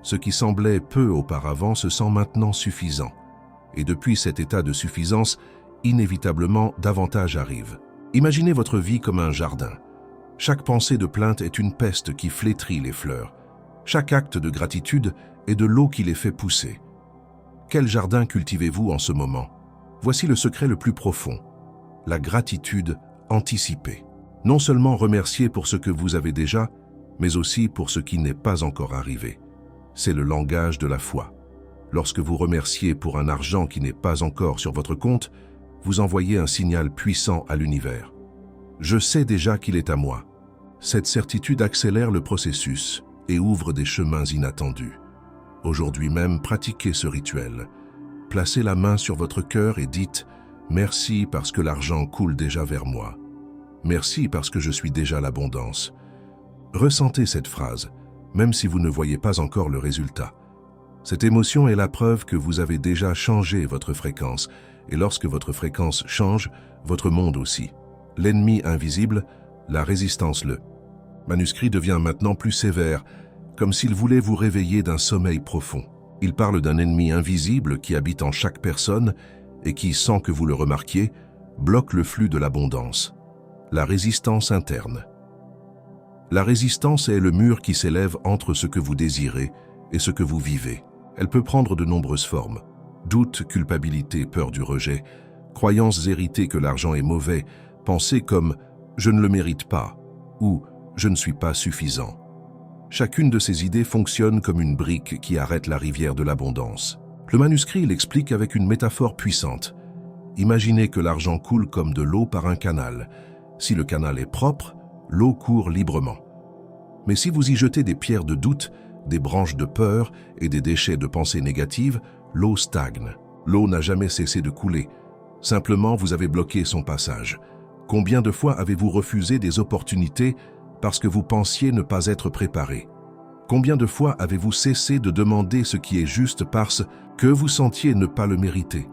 Ce qui semblait peu auparavant se sent maintenant suffisant. Et depuis cet état de suffisance, inévitablement, davantage arrive. Imaginez votre vie comme un jardin. Chaque pensée de plainte est une peste qui flétrit les fleurs. Chaque acte de gratitude est de l'eau qui les fait pousser. Quel jardin cultivez-vous en ce moment? Voici le secret le plus profond. La gratitude anticipée. Non seulement remercier pour ce que vous avez déjà, mais aussi pour ce qui n'est pas encore arrivé. C'est le langage de la foi. Lorsque vous remerciez pour un argent qui n'est pas encore sur votre compte, vous envoyez un signal puissant à l'univers. Je sais déjà qu'il est à moi. Cette certitude accélère le processus et ouvre des chemins inattendus. Aujourd'hui même, pratiquez ce rituel. Placez la main sur votre cœur et dites « Merci parce que l'argent coule déjà vers moi. Merci parce que je suis déjà l'abondance. » Ressentez cette phrase, même si vous ne voyez pas encore le résultat. Cette émotion est la preuve que vous avez déjà changé votre fréquence, et lorsque votre fréquence change, votre monde aussi. L'ennemi invisible, la résistance le manuscrit devient maintenant plus sévère, comme s'il voulait vous réveiller d'un sommeil profond. Il parle d'un ennemi invisible qui habite en chaque personne et qui, sans que vous le remarquiez, bloque le flux de l'abondance. La résistance interne. La résistance est le mur qui s'élève entre ce que vous désirez et ce que vous vivez. Elle peut prendre de nombreuses formes. Doute, culpabilité, peur du rejet, croyances héritées que l'argent est mauvais, pensées comme « je ne le mérite pas » ou « je ne suis pas suffisant ». Chacune de ces idées fonctionne comme une brique qui arrête la rivière de l'abondance. Le manuscrit l'explique avec une métaphore puissante. Imaginez que l'argent coule comme de l'eau par un canal. Si le canal est propre, l'eau court librement. Mais si vous y jetez des pierres de doute, des branches de peur et des déchets de pensées négatives, l'eau stagne. L'eau n'a jamais cessé de couler. Simplement, vous avez bloqué son passage. Combien de fois avez-vous refusé des opportunités parce que vous pensiez ne pas être préparé? Combien de fois avez-vous cessé de demander ce qui est juste parce que vous sentiez ne pas le mériter?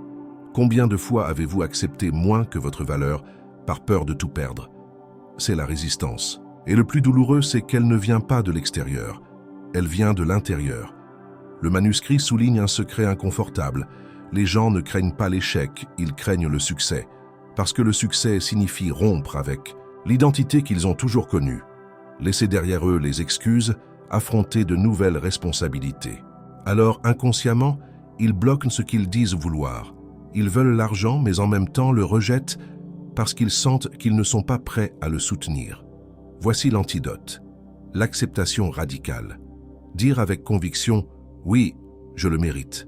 Combien de fois avez-vous accepté moins que votre valeur par peur de tout perdre? C'est la résistance. Et le plus douloureux, c'est qu'elle ne vient pas de l'extérieur. Elle vient de l'intérieur. Le manuscrit souligne un secret inconfortable. Les gens ne craignent pas l'échec, ils craignent le succès. Parce que le succès signifie rompre avec l'identité qu'ils ont toujours connue. Laisser derrière eux les excuses, affronter de nouvelles responsabilités. Alors, inconsciemment, ils bloquent ce qu'ils disent vouloir. Ils veulent l'argent, mais en même temps le rejettent parce qu'ils sentent qu'ils ne sont pas prêts à le soutenir. Voici l'antidote. L'acceptation radicale. Dire avec conviction « Oui, je le mérite.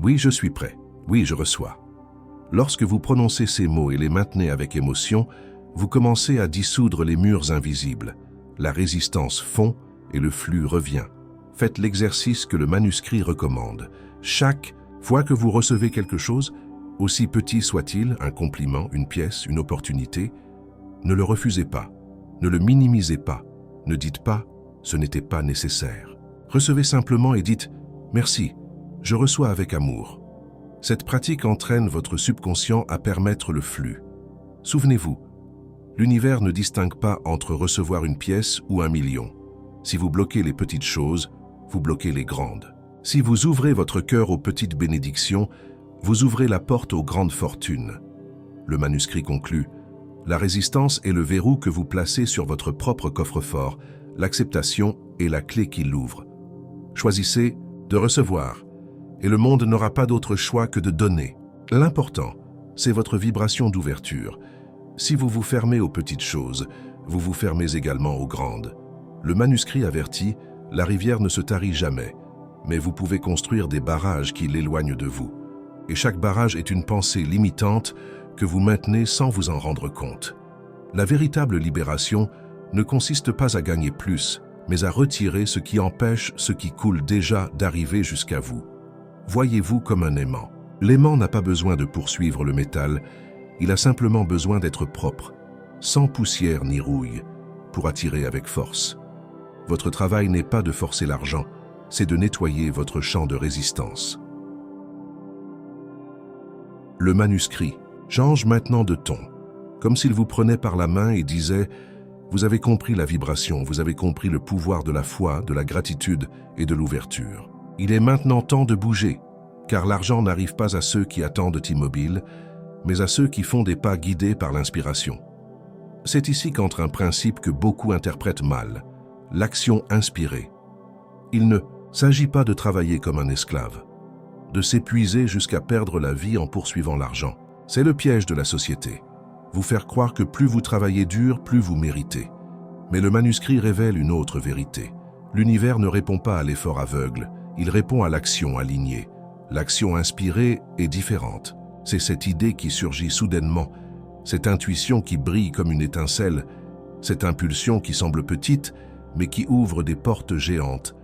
Oui, je suis prêt. Oui, je reçois. » Lorsque vous prononcez ces mots et les maintenez avec émotion, Vous commencez à dissoudre les murs invisibles. La résistance fond et le flux revient. Faites l'exercice que le manuscrit recommande. Chaque fois que vous recevez quelque chose, aussi petit soit-il, un compliment, une pièce, une opportunité, ne le refusez pas, ne le minimisez pas, ne dites pas « ce n'était pas nécessaire ». Recevez simplement et dites « merci, je reçois avec amour ». Cette pratique entraîne votre subconscient à permettre le flux. Souvenez-vous, l'univers ne distingue pas entre recevoir une pièce ou 1 million. Si vous bloquez les petites choses, vous bloquez les grandes. Si vous ouvrez votre cœur aux petites bénédictions, vous ouvrez la porte aux grandes fortunes. Le manuscrit conclut « La résistance est le verrou que vous placez sur votre propre coffre-fort. L'acceptation est la clé qui l'ouvre. Choisissez de recevoir, et le monde n'aura pas d'autre choix que de donner. L'important, c'est votre vibration d'ouverture. Si vous vous fermez aux petites choses, vous vous fermez également aux grandes. Le manuscrit avertit, la rivière ne se tarit jamais, mais vous pouvez construire des barrages qui l'éloignent de vous. Et chaque barrage est une pensée limitante que vous maintenez sans vous en rendre compte. La véritable libération ne consiste pas à gagner plus, mais à retirer ce qui empêche ce qui coule déjà d'arriver jusqu'à vous. Voyez-vous comme un aimant. L'aimant n'a pas besoin de poursuivre le métal, il a simplement besoin d'être propre, sans poussière ni rouille, pour attirer avec force. Votre travail n'est pas de forcer l'argent, c'est de nettoyer votre champ de résistance. Le manuscrit change maintenant de ton, comme s'il vous prenait par la main et disait « Vous avez compris la vibration, vous avez compris le pouvoir de la foi, de la gratitude et de l'ouverture. Il est maintenant temps de bouger, car l'argent n'arrive pas à ceux qui attendent immobiles, mais à ceux qui font des pas guidés par l'inspiration. » C'est ici qu'entre un principe que beaucoup interprètent mal, l'action inspirée. Il ne s'agit pas de travailler comme un esclave, de s'épuiser jusqu'à perdre la vie en poursuivant l'argent. C'est le piège de la société. Vous faire croire que plus vous travaillez dur, plus vous méritez. Mais le manuscrit révèle une autre vérité. L'univers ne répond pas à l'effort aveugle, il répond à l'action alignée. L'action inspirée est différente. C'est cette idée qui surgit soudainement, cette intuition qui brille comme une étincelle, cette impulsion qui semble petite, mais qui ouvre des portes géantes.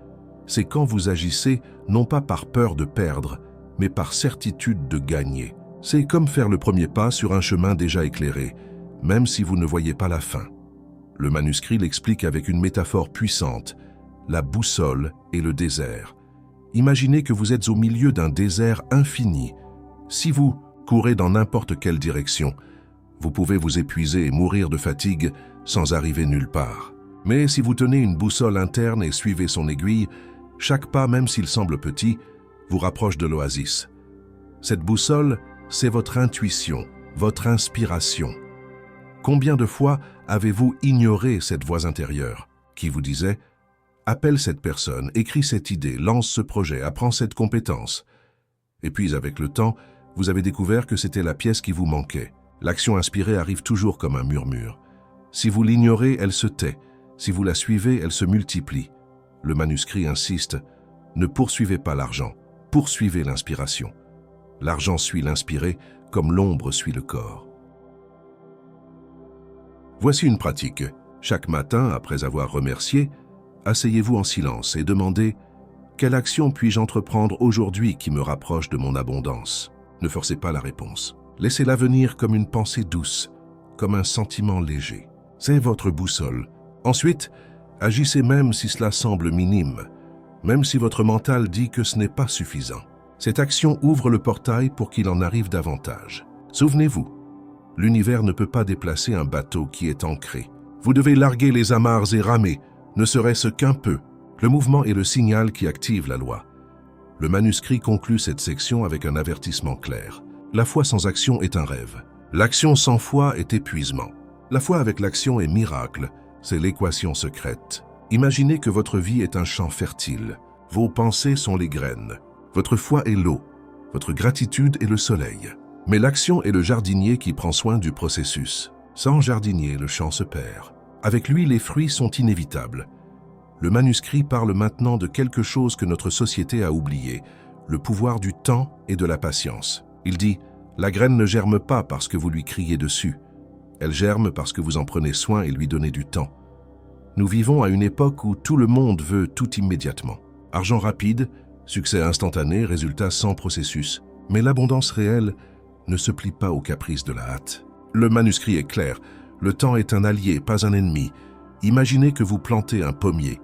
C'est quand vous agissez, non pas par peur de perdre, mais par certitude de gagner. C'est comme faire le premier pas sur un chemin déjà éclairé, même si vous ne voyez pas la fin. Le manuscrit l'explique avec une métaphore puissante, la boussole et le désert. Imaginez que vous êtes au milieu d'un désert infini. Si vous courez dans n'importe quelle direction, vous pouvez vous épuiser et mourir de fatigue sans arriver nulle part. Mais si vous tenez une boussole interne et suivez son aiguille, chaque pas, même s'il semble petit, vous rapproche de l'oasis. Cette boussole, c'est votre intuition, votre inspiration. Combien de fois avez-vous ignoré cette voix intérieure qui vous disait « Appelle cette personne, écris cette idée, lance ce projet, apprends cette compétence ». Et puis, avec le temps, vous avez découvert que c'était la pièce qui vous manquait. L'action inspirée arrive toujours comme un murmure. Si vous l'ignorez, elle se tait. Si vous la suivez, elle se multiplie. Le manuscrit insiste, ne poursuivez pas l'argent, poursuivez l'inspiration. L'argent suit l'inspiré comme l'ombre suit le corps. Voici une pratique. Chaque matin, après avoir remercié, asseyez-vous en silence et demandez « Quelle action puis-je entreprendre aujourd'hui qui me rapproche de mon abondance ?» Ne forcez pas la réponse. Laissez-la venir comme une pensée douce, comme un sentiment léger. C'est votre boussole. Ensuite, agissez même si cela semble minime, même si votre mental dit que ce n'est pas suffisant. Cette action ouvre le portail pour qu'il en arrive davantage. Souvenez-vous, l'univers ne peut pas déplacer un bateau qui est ancré. Vous devez larguer les amarres et ramer, ne serait-ce qu'un peu. Le mouvement est le signal qui active la loi. Le manuscrit conclut cette section avec un avertissement clair. La foi sans action est un rêve. L'action sans foi est épuisement. La foi avec l'action est miracle. C'est l'équation secrète. Imaginez que votre vie est un champ fertile. Vos pensées sont les graines. Votre foi est l'eau. Votre gratitude est le soleil. Mais l'action est le jardinier qui prend soin du processus. Sans jardinier, le champ se perd. Avec lui, les fruits sont inévitables. Le manuscrit parle maintenant de quelque chose que notre société a oublié, le pouvoir du temps et de la patience. Il dit « La graine ne germe pas parce que vous lui criez dessus. Elle germe parce que vous en prenez soin et lui donnez du temps. Nous vivons à une époque où tout le monde veut tout immédiatement. Argent rapide, succès instantané, résultat sans processus. Mais l'abondance réelle ne se plie pas aux caprices de la hâte. Le manuscrit est clair. Le temps est un allié, pas un ennemi. Imaginez que vous plantez un pommier.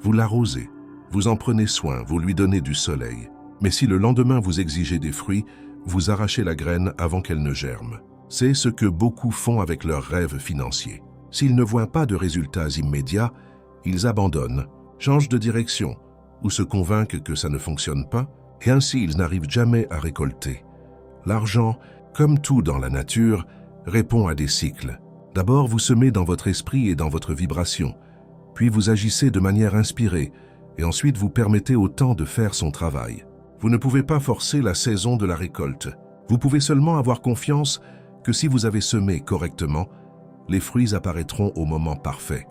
Vous l'arrosez, vous en prenez soin, vous lui donnez du soleil. Mais si le lendemain vous exigez des fruits, vous arrachez la graine avant qu'elle ne germe. C'est ce que beaucoup font avec leurs rêves financiers. S'ils ne voient pas de résultats immédiats, ils abandonnent, changent de direction ou se convainquent que ça ne fonctionne pas, et ainsi ils n'arrivent jamais à récolter. L'argent, comme tout dans la nature, répond à des cycles. D'abord, vous semez dans votre esprit et dans votre vibration, puis vous agissez de manière inspirée, et ensuite vous permettez au temps de faire son travail. Vous ne pouvez pas forcer la saison de la récolte. Vous pouvez seulement avoir confiance que si vous avez semé correctement, les fruits apparaîtront au moment parfait.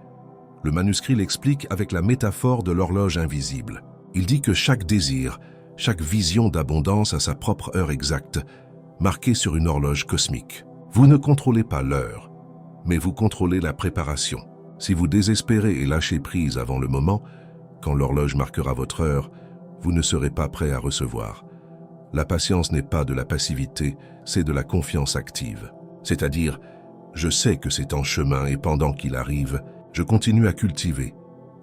Le manuscrit l'explique avec la métaphore de l'horloge invisible. Il dit que chaque désir, chaque vision d'abondance a sa propre heure exacte, marquée sur une horloge cosmique. Vous ne contrôlez pas l'heure, mais vous contrôlez la préparation. Si vous désespérez et lâchez prise avant le moment, quand l'horloge marquera votre heure, vous ne serez pas prêt à recevoir. La patience n'est pas de la passivité, c'est de la confiance active. C'est-à-dire, je sais que c'est en chemin et pendant qu'il arrive, je continue à cultiver,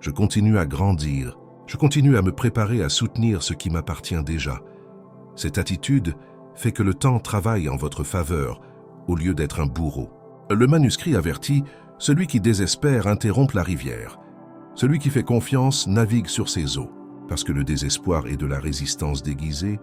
je continue à grandir, je continue à me préparer à soutenir ce qui m'appartient déjà. Cette attitude fait que le temps travaille en votre faveur au lieu d'être un bourreau. Le manuscrit avertit, celui qui désespère interrompt la rivière. Celui qui fait confiance navigue sur ses eaux. Parce que le désespoir est de la résistance déguisée,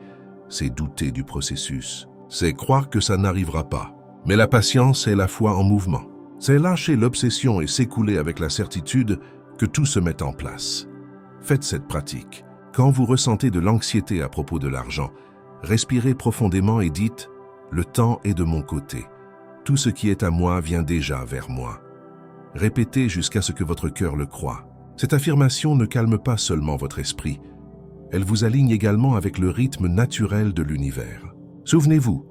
c'est douter du processus. C'est croire que ça n'arrivera pas. Mais la patience est la foi en mouvement. C'est lâcher l'obsession et s'écouler avec la certitude que tout se met en place. Faites cette pratique. Quand vous ressentez de l'anxiété à propos de l'argent, respirez profondément et dites « Le temps est de mon côté. Tout ce qui est à moi vient déjà vers moi. » Répétez jusqu'à ce que votre cœur le croie. Cette affirmation ne calme pas seulement votre esprit, elle vous aligne également avec le rythme naturel de l'univers. Souvenez-vous,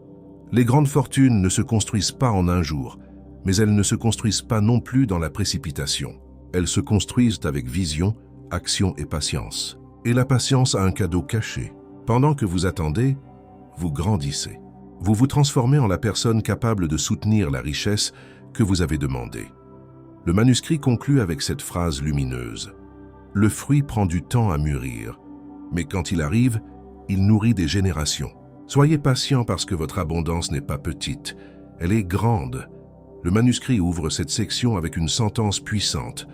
les grandes fortunes ne se construisent pas en un jour, mais elles ne se construisent pas non plus dans la précipitation. Elles se construisent avec vision, action et patience. Et la patience a un cadeau caché. Pendant que vous attendez, vous grandissez. Vous vous transformez en la personne capable de soutenir la richesse que vous avez demandée. Le manuscrit conclut avec cette phrase lumineuse. Le fruit prend du temps à mûrir, mais quand il arrive, il nourrit des générations. Soyez patient parce que votre abondance n'est pas petite, elle est grande. Le manuscrit ouvre cette section avec une sentence puissante.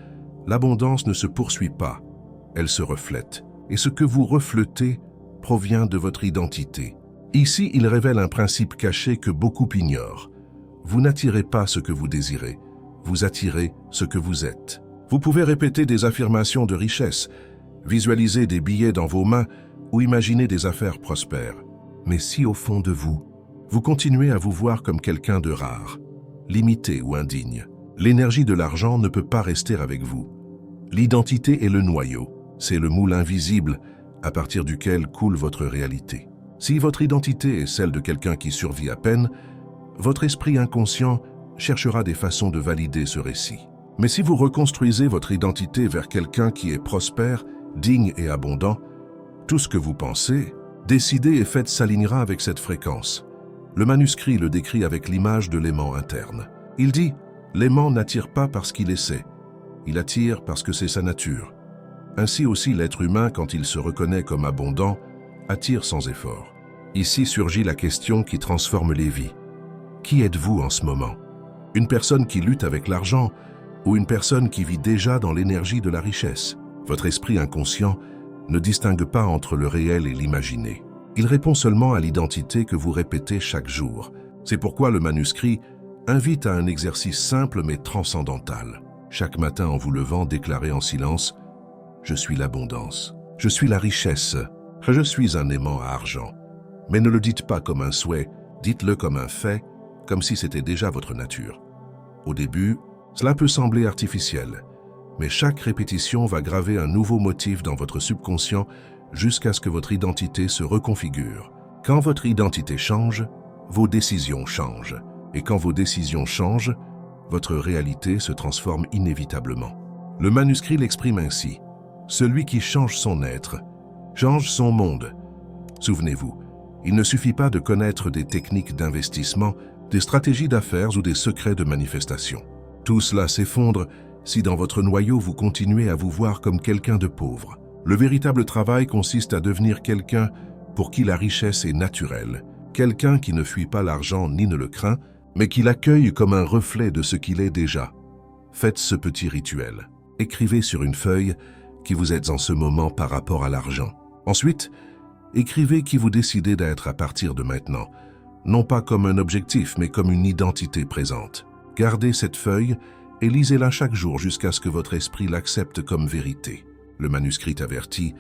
L'abondance ne se poursuit pas, elle se reflète. Et ce que vous reflétez provient de votre identité. Ici, il révèle un principe caché que beaucoup ignorent. Vous n'attirez pas ce que vous désirez, vous attirez ce que vous êtes. Vous pouvez répéter des affirmations de richesse, visualiser des billets dans vos mains ou imaginer des affaires prospères. Mais si au fond de vous, vous continuez à vous voir comme quelqu'un de rare, limité ou indigne, l'énergie de l'argent ne peut pas rester avec vous. L'identité est le noyau, c'est le moule invisible à partir duquel coule votre réalité. Si votre identité est celle de quelqu'un qui survit à peine, votre esprit inconscient cherchera des façons de valider ce récit. Mais si vous reconstruisez votre identité vers quelqu'un qui est prospère, digne et abondant, tout ce que vous pensez, décidez et faites s'alignera avec cette fréquence. Le manuscrit le décrit avec l'image de l'aimant interne. Il dit « L'aimant n'attire pas parce qu'il essaie, il attire parce que c'est sa nature. » Ainsi aussi l'être humain, quand il se reconnaît comme abondant, attire sans effort. Ici surgit la question qui transforme les vies. Qui êtes-vous en ce moment? Une personne qui lutte avec l'argent ou une personne qui vit déjà dans l'énergie de la richesse? Votre esprit inconscient ne distingue pas entre le réel et l'imaginé. Il répond seulement à l'identité que vous répétez chaque jour. C'est pourquoi le manuscrit invite à un exercice simple mais transcendantal. Chaque matin en vous levant, déclarez en silence « Je suis l'abondance, je suis la richesse, je suis un aimant à argent ». Mais ne le dites pas comme un souhait, dites-le comme un fait, comme si c'était déjà votre nature. Au début, cela peut sembler artificiel, mais chaque répétition va graver un nouveau motif dans votre subconscient jusqu'à ce que votre identité se reconfigure. Quand votre identité change, vos décisions changent. Et quand vos décisions changent, votre réalité se transforme inévitablement. Le manuscrit l'exprime ainsi. Celui qui change son être, change son monde. Souvenez-vous, il ne suffit pas de connaître des techniques d'investissement, des stratégies d'affaires ou des secrets de manifestation. Tout cela s'effondre si dans votre noyau vous continuez à vous voir comme quelqu'un de pauvre. Le véritable travail consiste à devenir quelqu'un pour qui la richesse est naturelle, quelqu'un qui ne fuit pas l'argent ni ne le craint, mais qui l'accueille comme un reflet de ce qu'il est déjà. Faites ce petit rituel. Écrivez sur une feuille qui vous êtes en ce moment par rapport à l'argent. Ensuite, écrivez qui vous décidez d'être à partir de maintenant, non pas comme un objectif, mais comme une identité présente. Gardez cette feuille et lisez-la chaque jour jusqu'à ce que votre esprit l'accepte comme vérité. Le manuscrit avertit,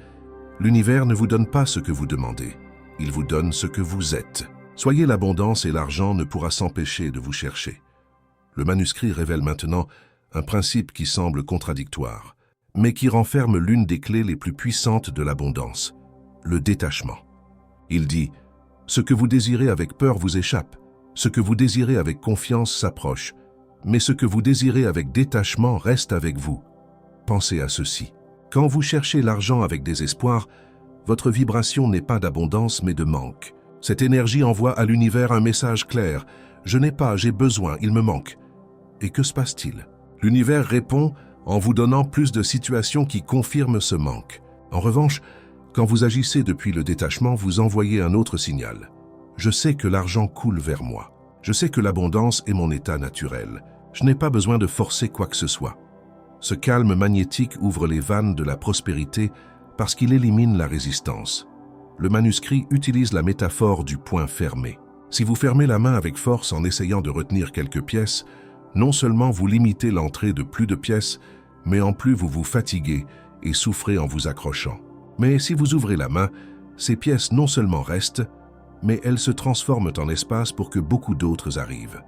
l'univers ne vous donne pas ce que vous demandez, il vous donne ce que vous êtes. Soyez l'abondance et l'argent ne pourra s'empêcher de vous chercher. Le manuscrit révèle maintenant un principe qui semble contradictoire, mais qui renferme l'une des clés les plus puissantes de l'abondance, le détachement. Il dit, ce que vous désirez avec peur vous échappe, ce que vous désirez avec confiance s'approche, mais ce que vous désirez avec détachement reste avec vous. Pensez à ceci. Quand vous cherchez l'argent avec désespoir, votre vibration n'est pas d'abondance mais de manque. Cette énergie envoie à l'univers un message clair. Je n'ai pas, j'ai besoin, il me manque. Et que se passe-t-il? L'univers répond en vous donnant plus de situations qui confirment ce manque. En revanche, quand vous agissez depuis le détachement, vous envoyez un autre signal. Je sais que l'argent coule vers moi. Je sais que l'abondance est mon état naturel. Je n'ai pas besoin de forcer quoi que ce soit. Ce calme magnétique ouvre les vannes de la prospérité parce qu'il élimine la résistance. Le manuscrit utilise la métaphore du poing fermé. Si vous fermez la main avec force en essayant de retenir quelques pièces, non seulement vous limitez l'entrée de plus de pièces, mais en plus vous vous fatiguez et souffrez en vous accrochant. Mais si vous ouvrez la main, ces pièces non seulement restent, mais elles se transforment en espace pour que beaucoup d'autres arrivent.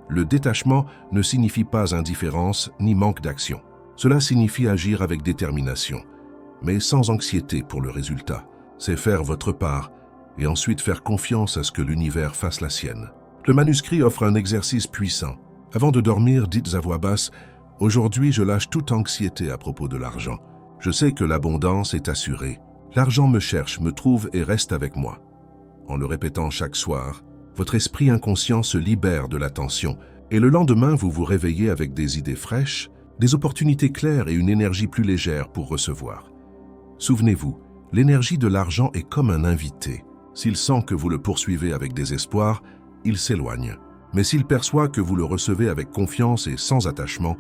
Le détachement ne signifie pas indifférence ni manque d'action. Cela signifie agir avec détermination, mais sans anxiété pour le résultat. C'est faire votre part et ensuite faire confiance à ce que l'univers fasse la sienne. Le manuscrit offre un exercice puissant. Avant de dormir, dites à voix basse « Aujourd'hui, je lâche toute anxiété à propos de l'argent. Je sais que l'abondance est assurée. L'argent me cherche, me trouve et reste avec moi. » En le répétant chaque soir, votre esprit inconscient se libère de la tension et le lendemain, vous vous réveillez avec des idées fraîches, des opportunités claires et une énergie plus légère pour recevoir. Souvenez-vous, l'énergie de l'argent est comme un invité. S'il sent que vous le poursuivez avec désespoir, il s'éloigne. Mais s'il perçoit que vous le recevez avec confiance et sans attachement,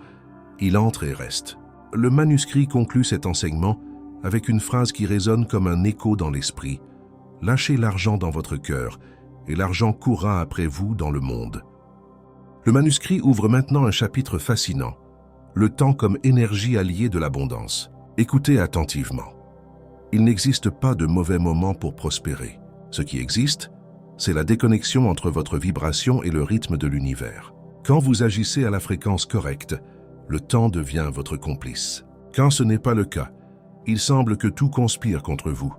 il entre et reste. Le manuscrit conclut cet enseignement avec une phrase qui résonne comme un écho dans l'esprit. Lâchez l'argent dans votre cœur et l'argent courra après vous dans le monde. Le manuscrit ouvre maintenant un chapitre fascinant, le temps comme énergie alliée de l'abondance. Écoutez attentivement. Il n'existe pas de mauvais moment pour prospérer. Ce qui existe, c'est la déconnexion entre votre vibration et le rythme de l'univers. Quand vous agissez à la fréquence correcte, le temps devient votre complice. Quand ce n'est pas le cas, il semble que tout conspire contre vous.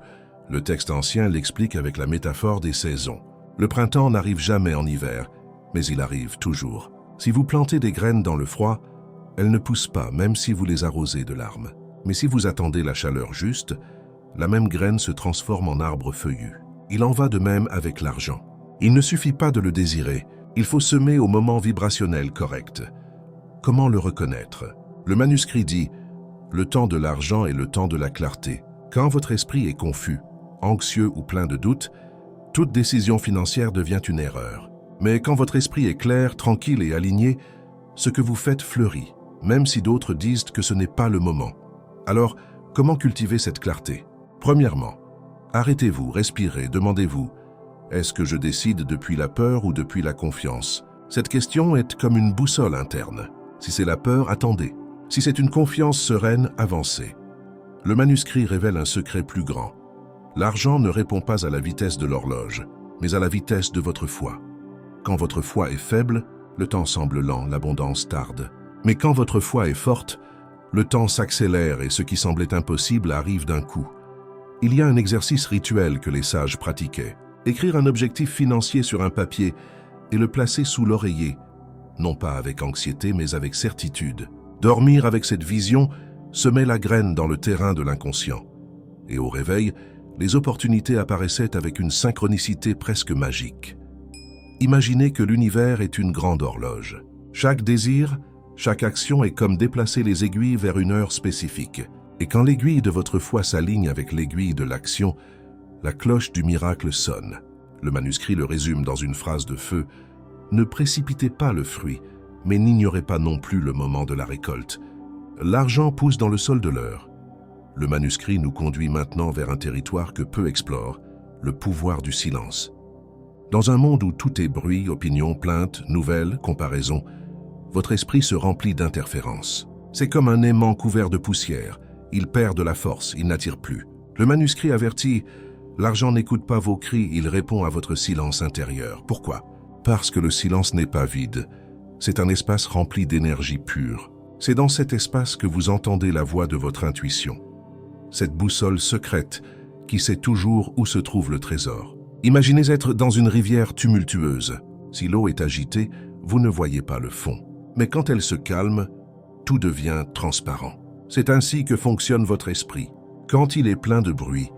Le texte ancien l'explique avec la métaphore des saisons. Le printemps n'arrive jamais en hiver, mais il arrive toujours. Si vous plantez des graines dans le froid, elles ne poussent pas, même si vous les arrosez de larmes. Mais si vous attendez la chaleur juste, la même graine se transforme en arbre feuillu. Il en va de même avec l'argent. Il ne suffit pas de le désirer, il faut semer au moment vibrationnel correct. Comment le reconnaître? Le manuscrit dit « Le temps de l'argent est le temps de la clarté. Quand votre esprit est confus, anxieux ou plein de doutes, toute décision financière devient une erreur. Mais quand votre esprit est clair, tranquille et aligné, ce que vous faites fleurit, même si d'autres disent que ce n'est pas le moment. Alors, comment cultiver cette clarté? Premièrement, arrêtez-vous, respirez, demandez-vous « Est-ce que je décide depuis la peur ou depuis la confiance ?» Cette question est comme une boussole interne. Si c'est la peur, attendez. Si c'est une confiance sereine, avancez. Le manuscrit révèle un secret plus grand. L'argent ne répond pas à la vitesse de l'horloge, mais à la vitesse de votre foi. Quand votre foi est faible, le temps semble lent, l'abondance tarde. Mais quand votre foi est forte, le temps s'accélère et ce qui semblait impossible arrive d'un coup. Il y a un exercice rituel que les sages pratiquaient. Écrire un objectif financier sur un papier et le placer sous l'oreiller. non pas avec anxiété mais avec certitude. Dormir avec cette vision semait la graine dans le terrain de l'inconscient. Et au réveil, les opportunités apparaissaient avec une synchronicité presque magique. Imaginez que l'univers est une grande horloge. Chaque désir, chaque action est comme déplacer les aiguilles vers une heure spécifique. Et quand l'aiguille de votre foi s'aligne avec l'aiguille de l'action, la cloche du miracle sonne. Le manuscrit le résume dans une phrase de feu. Ne précipitez pas le fruit, mais n'ignorez pas non plus le moment de la récolte. L'argent pousse dans le sol de l'heure. Le manuscrit nous conduit maintenant vers un territoire que peu explorent, le pouvoir du silence. Dans un monde où tout est bruit, opinion, plainte, nouvelles, comparaison, votre esprit se remplit d'interférences. C'est comme un aimant couvert de poussière. Il perd de la force, il n'attire plus. Le manuscrit avertit, l'argent n'écoute pas vos cris, il répond à votre silence intérieur. Pourquoi? Parce que le silence n'est pas vide. C'est un espace rempli d'énergie pure. C'est dans cet espace que vous entendez la voix de votre intuition. Cette boussole secrète qui sait toujours où se trouve le trésor. Imaginez être dans une rivière tumultueuse. Si l'eau est agitée, vous ne voyez pas le fond. Mais quand elle se calme, tout devient transparent. C'est ainsi que fonctionne votre esprit. Quand il est plein de bruit,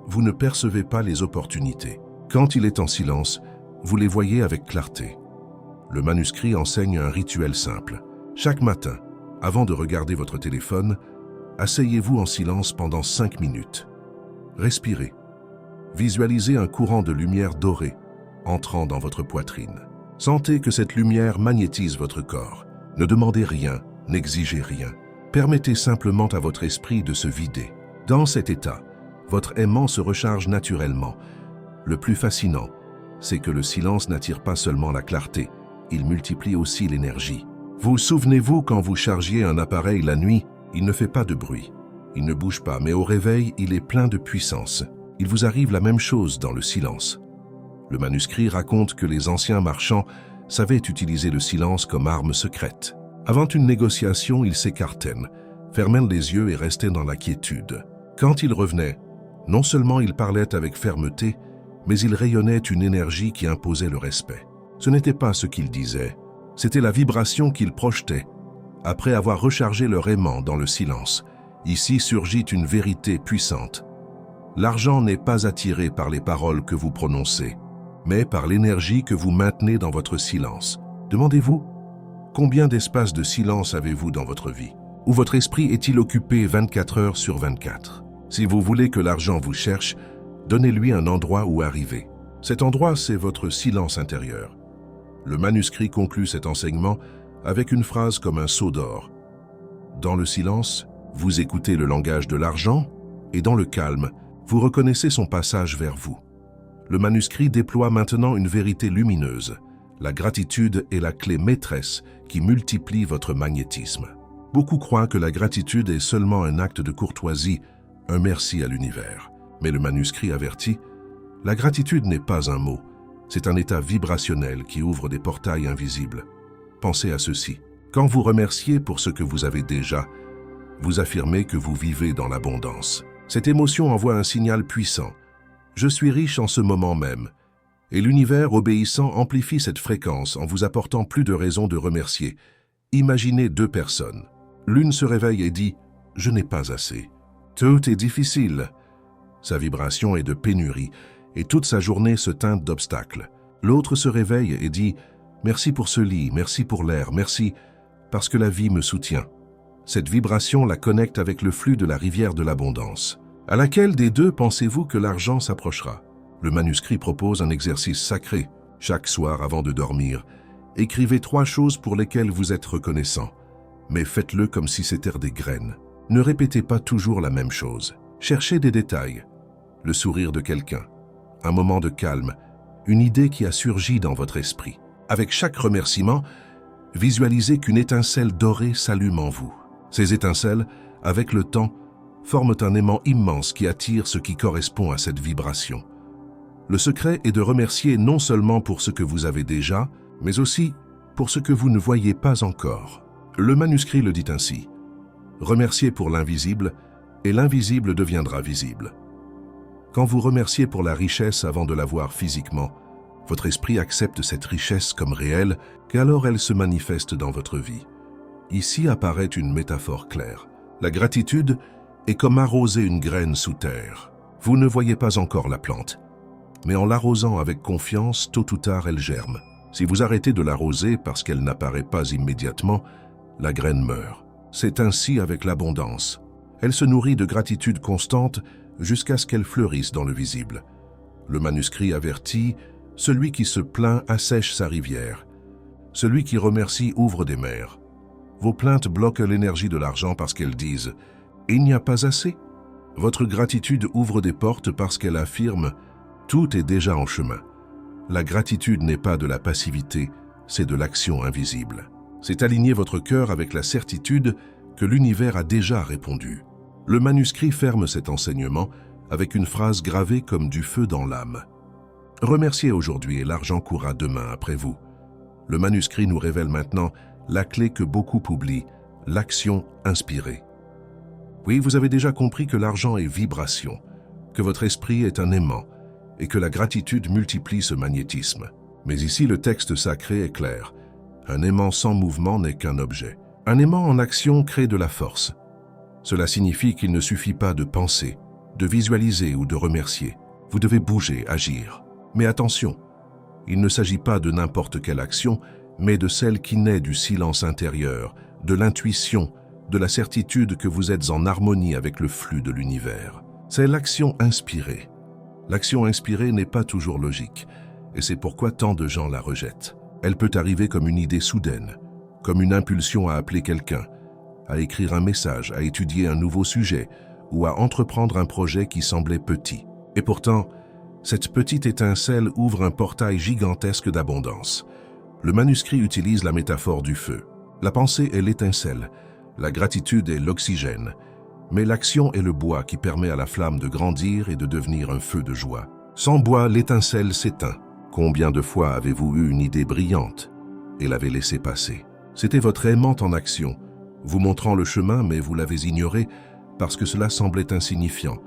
vous ne percevez pas les opportunités. Quand il est en silence, vous les voyez avec clarté. Le manuscrit enseigne un rituel simple. Chaque matin, avant de regarder votre téléphone, asseyez-vous en silence pendant 5 minutes. Respirez. Visualisez un courant de lumière dorée entrant dans votre poitrine. Sentez que cette lumière magnétise votre corps. Ne demandez rien, n'exigez rien. Permettez simplement à votre esprit de se vider. Dans cet état, votre aimant se recharge naturellement. Le plus fascinant, c'est que le silence n'attire pas seulement la clarté, il multiplie aussi l'énergie. Vous souvenez-vous quand vous chargiez un appareil la nuit, il ne fait pas de bruit. Il ne bouge pas, mais au réveil, il est plein de puissance. Il vous arrive la même chose dans le silence. Le manuscrit raconte que les anciens marchands savaient utiliser le silence comme arme secrète. Avant une négociation, ils s'écartaient, fermaient les yeux et restaient dans la quiétude. Quand ils revenaient, non seulement ils parlaient avec fermeté, mais ils rayonnaient une énergie qui imposait le respect. Ce n'était pas ce qu'ils disaient, c'était la vibration qu'ils projetaient. Après avoir rechargé leur aimant dans le silence, ici surgit une vérité puissante. L'argent n'est pas attiré par les paroles que vous prononcez, mais par l'énergie que vous maintenez dans votre silence. Demandez-vous, combien d'espaces de silence avez-vous dans votre vie? Où votre esprit est-il occupé 24 heures sur 24? Si vous voulez que l'argent vous cherche, donnez-lui un endroit où arriver. Cet endroit, c'est votre silence intérieur. Le manuscrit conclut cet enseignement avec une phrase comme un sceau d'or. Dans le silence, vous écoutez le langage de l'argent, et dans le calme, vous reconnaissez son passage vers vous. Le manuscrit déploie maintenant une vérité lumineuse. La gratitude est la clé maîtresse qui multiplie votre magnétisme. Beaucoup croient que la gratitude est seulement un acte de courtoisie, un merci à l'univers. Mais le manuscrit avertit, la gratitude n'est pas un mot, c'est un état vibrationnel qui ouvre des portails invisibles. Pensez à ceci. Quand vous remerciez pour ce que vous avez déjà, vous affirmez que vous vivez dans l'abondance. Cette émotion envoie un signal puissant. Je suis riche en ce moment même. Et l'univers obéissant amplifie cette fréquence en vous apportant plus de raisons de remercier. Imaginez 2 personnes. L'une se réveille et dit « Je n'ai pas assez ». Tout est difficile. Sa vibration est de pénurie et toute sa journée se teinte d'obstacles. L'autre se réveille et dit « Merci pour ce lit, merci pour l'air, merci parce que la vie me soutient ». Cette vibration la connecte avec le flux de la rivière de l'abondance. À laquelle des 2 pensez-vous que l'argent s'approchera? Le manuscrit propose un exercice sacré. Chaque soir avant de dormir, écrivez 3 choses pour lesquelles vous êtes reconnaissant, mais faites-le comme si c'était des graines. Ne répétez pas toujours la même chose. Cherchez des détails. Le sourire de quelqu'un, un moment de calme, une idée qui a surgi dans votre esprit. Avec chaque remerciement, visualisez qu'une étincelle dorée s'allume en vous. Ces étincelles, avec le temps, forment un aimant immense qui attire ce qui correspond à cette vibration. Le secret est de remercier non seulement pour ce que vous avez déjà, mais aussi pour ce que vous ne voyez pas encore. Le manuscrit le dit ainsi. Remerciez pour l'invisible, et l'invisible deviendra visible. Quand vous remerciez pour la richesse avant de la voir physiquement, Votre esprit accepte cette richesse comme réelle, qu'alors elle se manifeste dans votre vie. Ici apparaît une métaphore claire. La gratitude est comme arroser une graine sous terre. Vous ne voyez pas encore la plante, mais en l'arrosant avec confiance, tôt ou tard elle germe. Si vous arrêtez de l'arroser parce qu'elle n'apparaît pas immédiatement, la graine meurt. C'est ainsi avec l'abondance. Elle se nourrit de gratitude constante jusqu'à ce qu'elle fleurisse dans le visible. Le manuscrit avertit, celui qui se plaint assèche sa rivière. Celui qui remercie ouvre des mers. Vos plaintes bloquent l'énergie de l'argent parce qu'elles disent « il n'y a pas assez ». Votre gratitude ouvre des portes parce qu'elle affirme « tout est déjà en chemin ». La gratitude n'est pas de la passivité, c'est de l'action invisible. C'est aligner votre cœur avec la certitude que l'univers a déjà répondu. Le manuscrit ferme cet enseignement avec une phrase gravée comme du feu dans l'âme. Remerciez aujourd'hui et l'argent courra demain après vous. Le manuscrit nous révèle maintenant la clé que beaucoup oublient, l'action inspirée. Oui, vous avez déjà compris que l'argent est vibration, que votre esprit est un aimant et que la gratitude multiplie ce magnétisme. Mais ici, le texte sacré est clair. Un aimant sans mouvement n'est qu'un objet. Un aimant en action crée de la force. Cela signifie qu'il ne suffit pas de penser, de visualiser ou de remercier. Vous devez bouger, agir. Mais attention, il ne s'agit pas de n'importe quelle action, mais de celle qui naît du silence intérieur, de l'intuition, de la certitude que vous êtes en harmonie avec le flux de l'univers. C'est l'action inspirée. L'action inspirée n'est pas toujours logique, et c'est pourquoi tant de gens la rejettent. Elle peut arriver comme une idée soudaine, comme une impulsion à appeler quelqu'un, à écrire un message, à étudier un nouveau sujet ou à entreprendre un projet qui semblait petit. Et pourtant, cette petite étincelle ouvre un portail gigantesque d'abondance. Le manuscrit utilise la métaphore du feu. La pensée est l'étincelle, la gratitude est l'oxygène, mais l'action est le bois qui permet à la flamme de grandir et de devenir un feu de joie. Sans bois, l'étincelle s'éteint. Combien de fois avez-vous eu une idée brillante et l'avez laissée passer? C'était votre aimant en action, vous montrant le chemin, mais vous l'avez ignoré parce que cela semblait insignifiant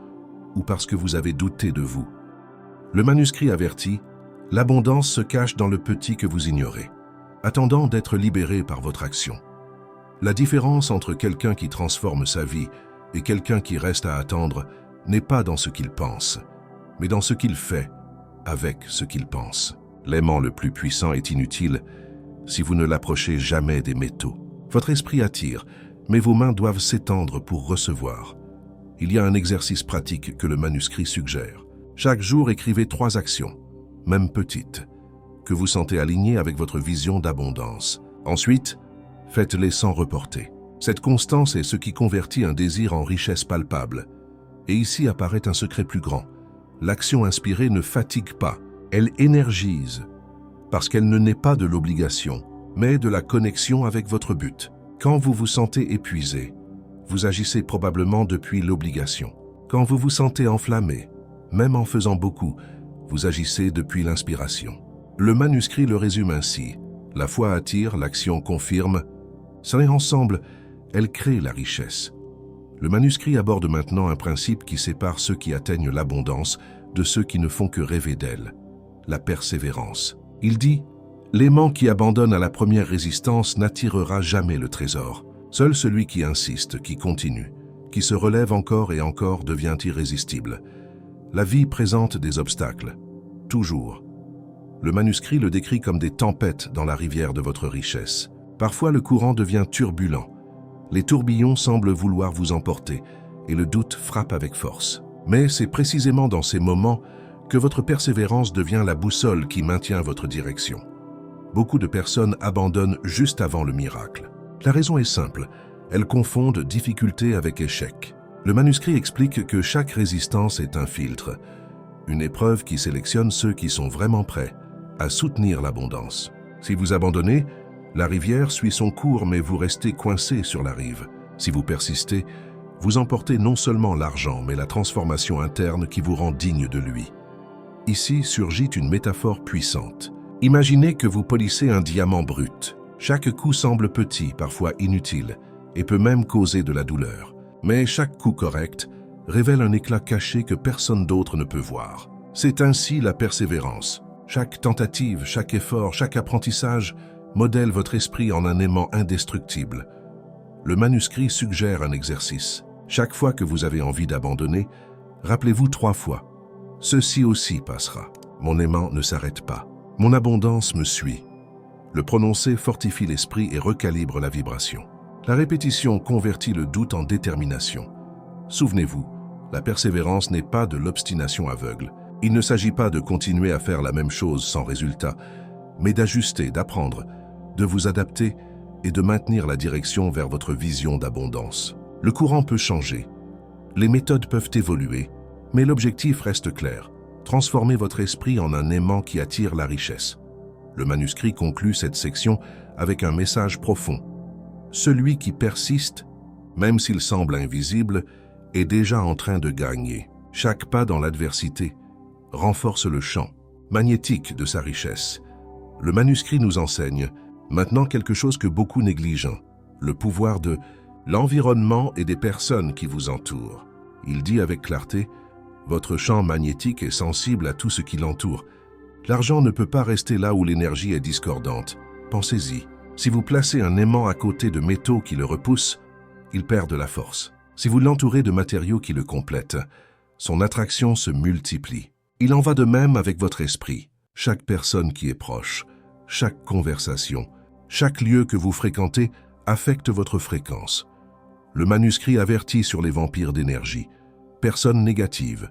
ou parce que vous avez douté de vous. Le manuscrit avertit, l'abondance se cache dans le petit que vous ignorez, attendant d'être libéré par votre action. La différence entre quelqu'un qui transforme sa vie et quelqu'un qui reste à attendre n'est pas dans ce qu'il pense, mais dans ce qu'il fait avec ce qu'il pense. L'aimant le plus puissant est inutile si vous ne l'approchez jamais des métaux. Votre esprit attire, mais vos mains doivent s'étendre pour recevoir. Il y a un exercice pratique que le manuscrit suggère. Chaque jour, écrivez 3 actions, même petites, que vous sentez alignées avec votre vision d'abondance. Ensuite, faites-les sans reporter. Cette constance est ce qui convertit un désir en richesse palpable. Et ici apparaît un secret plus grand. L'action inspirée ne fatigue pas, elle énergise, parce qu'elle ne naît pas de l'obligation, mais de la connexion avec votre but. Quand vous vous sentez épuisé, vous agissez probablement depuis l'obligation. Quand vous vous sentez enflammé, même en faisant beaucoup, vous agissez depuis l'inspiration. Le manuscrit le résume ainsi. La foi attire, l'action confirme. Serrées ensemble, elles créent la richesse. Le manuscrit aborde maintenant un principe qui sépare ceux qui atteignent l'abondance de ceux qui ne font que rêver d'elle, la persévérance. Il dit « L'aimant qui abandonne à la première résistance n'attirera jamais le trésor. Seul celui qui insiste, qui continue, qui se relève encore et encore devient irrésistible. La vie présente des obstacles, toujours. Le manuscrit le décrit comme des tempêtes dans la rivière de votre richesse. Parfois, le courant devient turbulent. Les tourbillons semblent vouloir vous emporter et le doute frappe avec force. Mais c'est précisément dans ces moments que votre persévérance devient la boussole qui maintient votre direction. Beaucoup de personnes abandonnent juste avant le miracle. La raison est simple, elles confondent difficulté avec échec. Le manuscrit explique que chaque résistance est un filtre, une épreuve qui sélectionne ceux qui sont vraiment prêts à soutenir l'abondance. Si vous abandonnez, la rivière suit son cours, mais vous restez coincé sur la rive. Si vous persistez, vous emportez non seulement l'argent, mais la transformation interne qui vous rend digne de lui. Ici surgit une métaphore puissante. Imaginez que vous polissez un diamant brut. Chaque coup semble petit, parfois inutile, et peut même causer de la douleur. Mais chaque coup correct révèle un éclat caché que personne d'autre ne peut voir. C'est ainsi la persévérance. Chaque tentative, chaque effort, chaque apprentissage modèle votre esprit en un aimant indestructible. Le manuscrit suggère un exercice. Chaque fois que vous avez envie d'abandonner, rappelez-vous 3 fois. Ceci aussi passera. Mon aimant ne s'arrête pas. Mon abondance me suit. Le prononcer fortifie l'esprit et recalibre la vibration. La répétition convertit le doute en détermination. Souvenez-vous, la persévérance n'est pas de l'obstination aveugle. Il ne s'agit pas de continuer à faire la même chose sans résultat, mais d'ajuster, d'apprendre, de vous adapter et de maintenir la direction vers votre vision d'abondance. Le courant peut changer, les méthodes peuvent évoluer, mais l'objectif reste clair, transformer votre esprit en un aimant qui attire la richesse. Le manuscrit conclut cette section avec un message profond. Celui qui persiste, même s'il semble invisible, est déjà en train de gagner. Chaque pas dans l'adversité renforce le champ magnétique de sa richesse. Le manuscrit nous enseigne maintenant quelque chose que beaucoup négligent, le pouvoir de l'environnement et des personnes qui vous entourent. Il dit avec clarté, votre champ magnétique est sensible à tout ce qui l'entoure. L'argent ne peut pas rester là où l'énergie est discordante. Pensez-y. Si vous placez un aimant à côté de métaux qui le repoussent, il perd de la force. Si vous l'entourez de matériaux qui le complètent, son attraction se multiplie. Il en va de même avec votre esprit. Chaque personne qui est proche, chaque conversation, chaque lieu que vous fréquentez affecte votre fréquence. Le manuscrit avertit sur les vampires d'énergie, personnes négatives,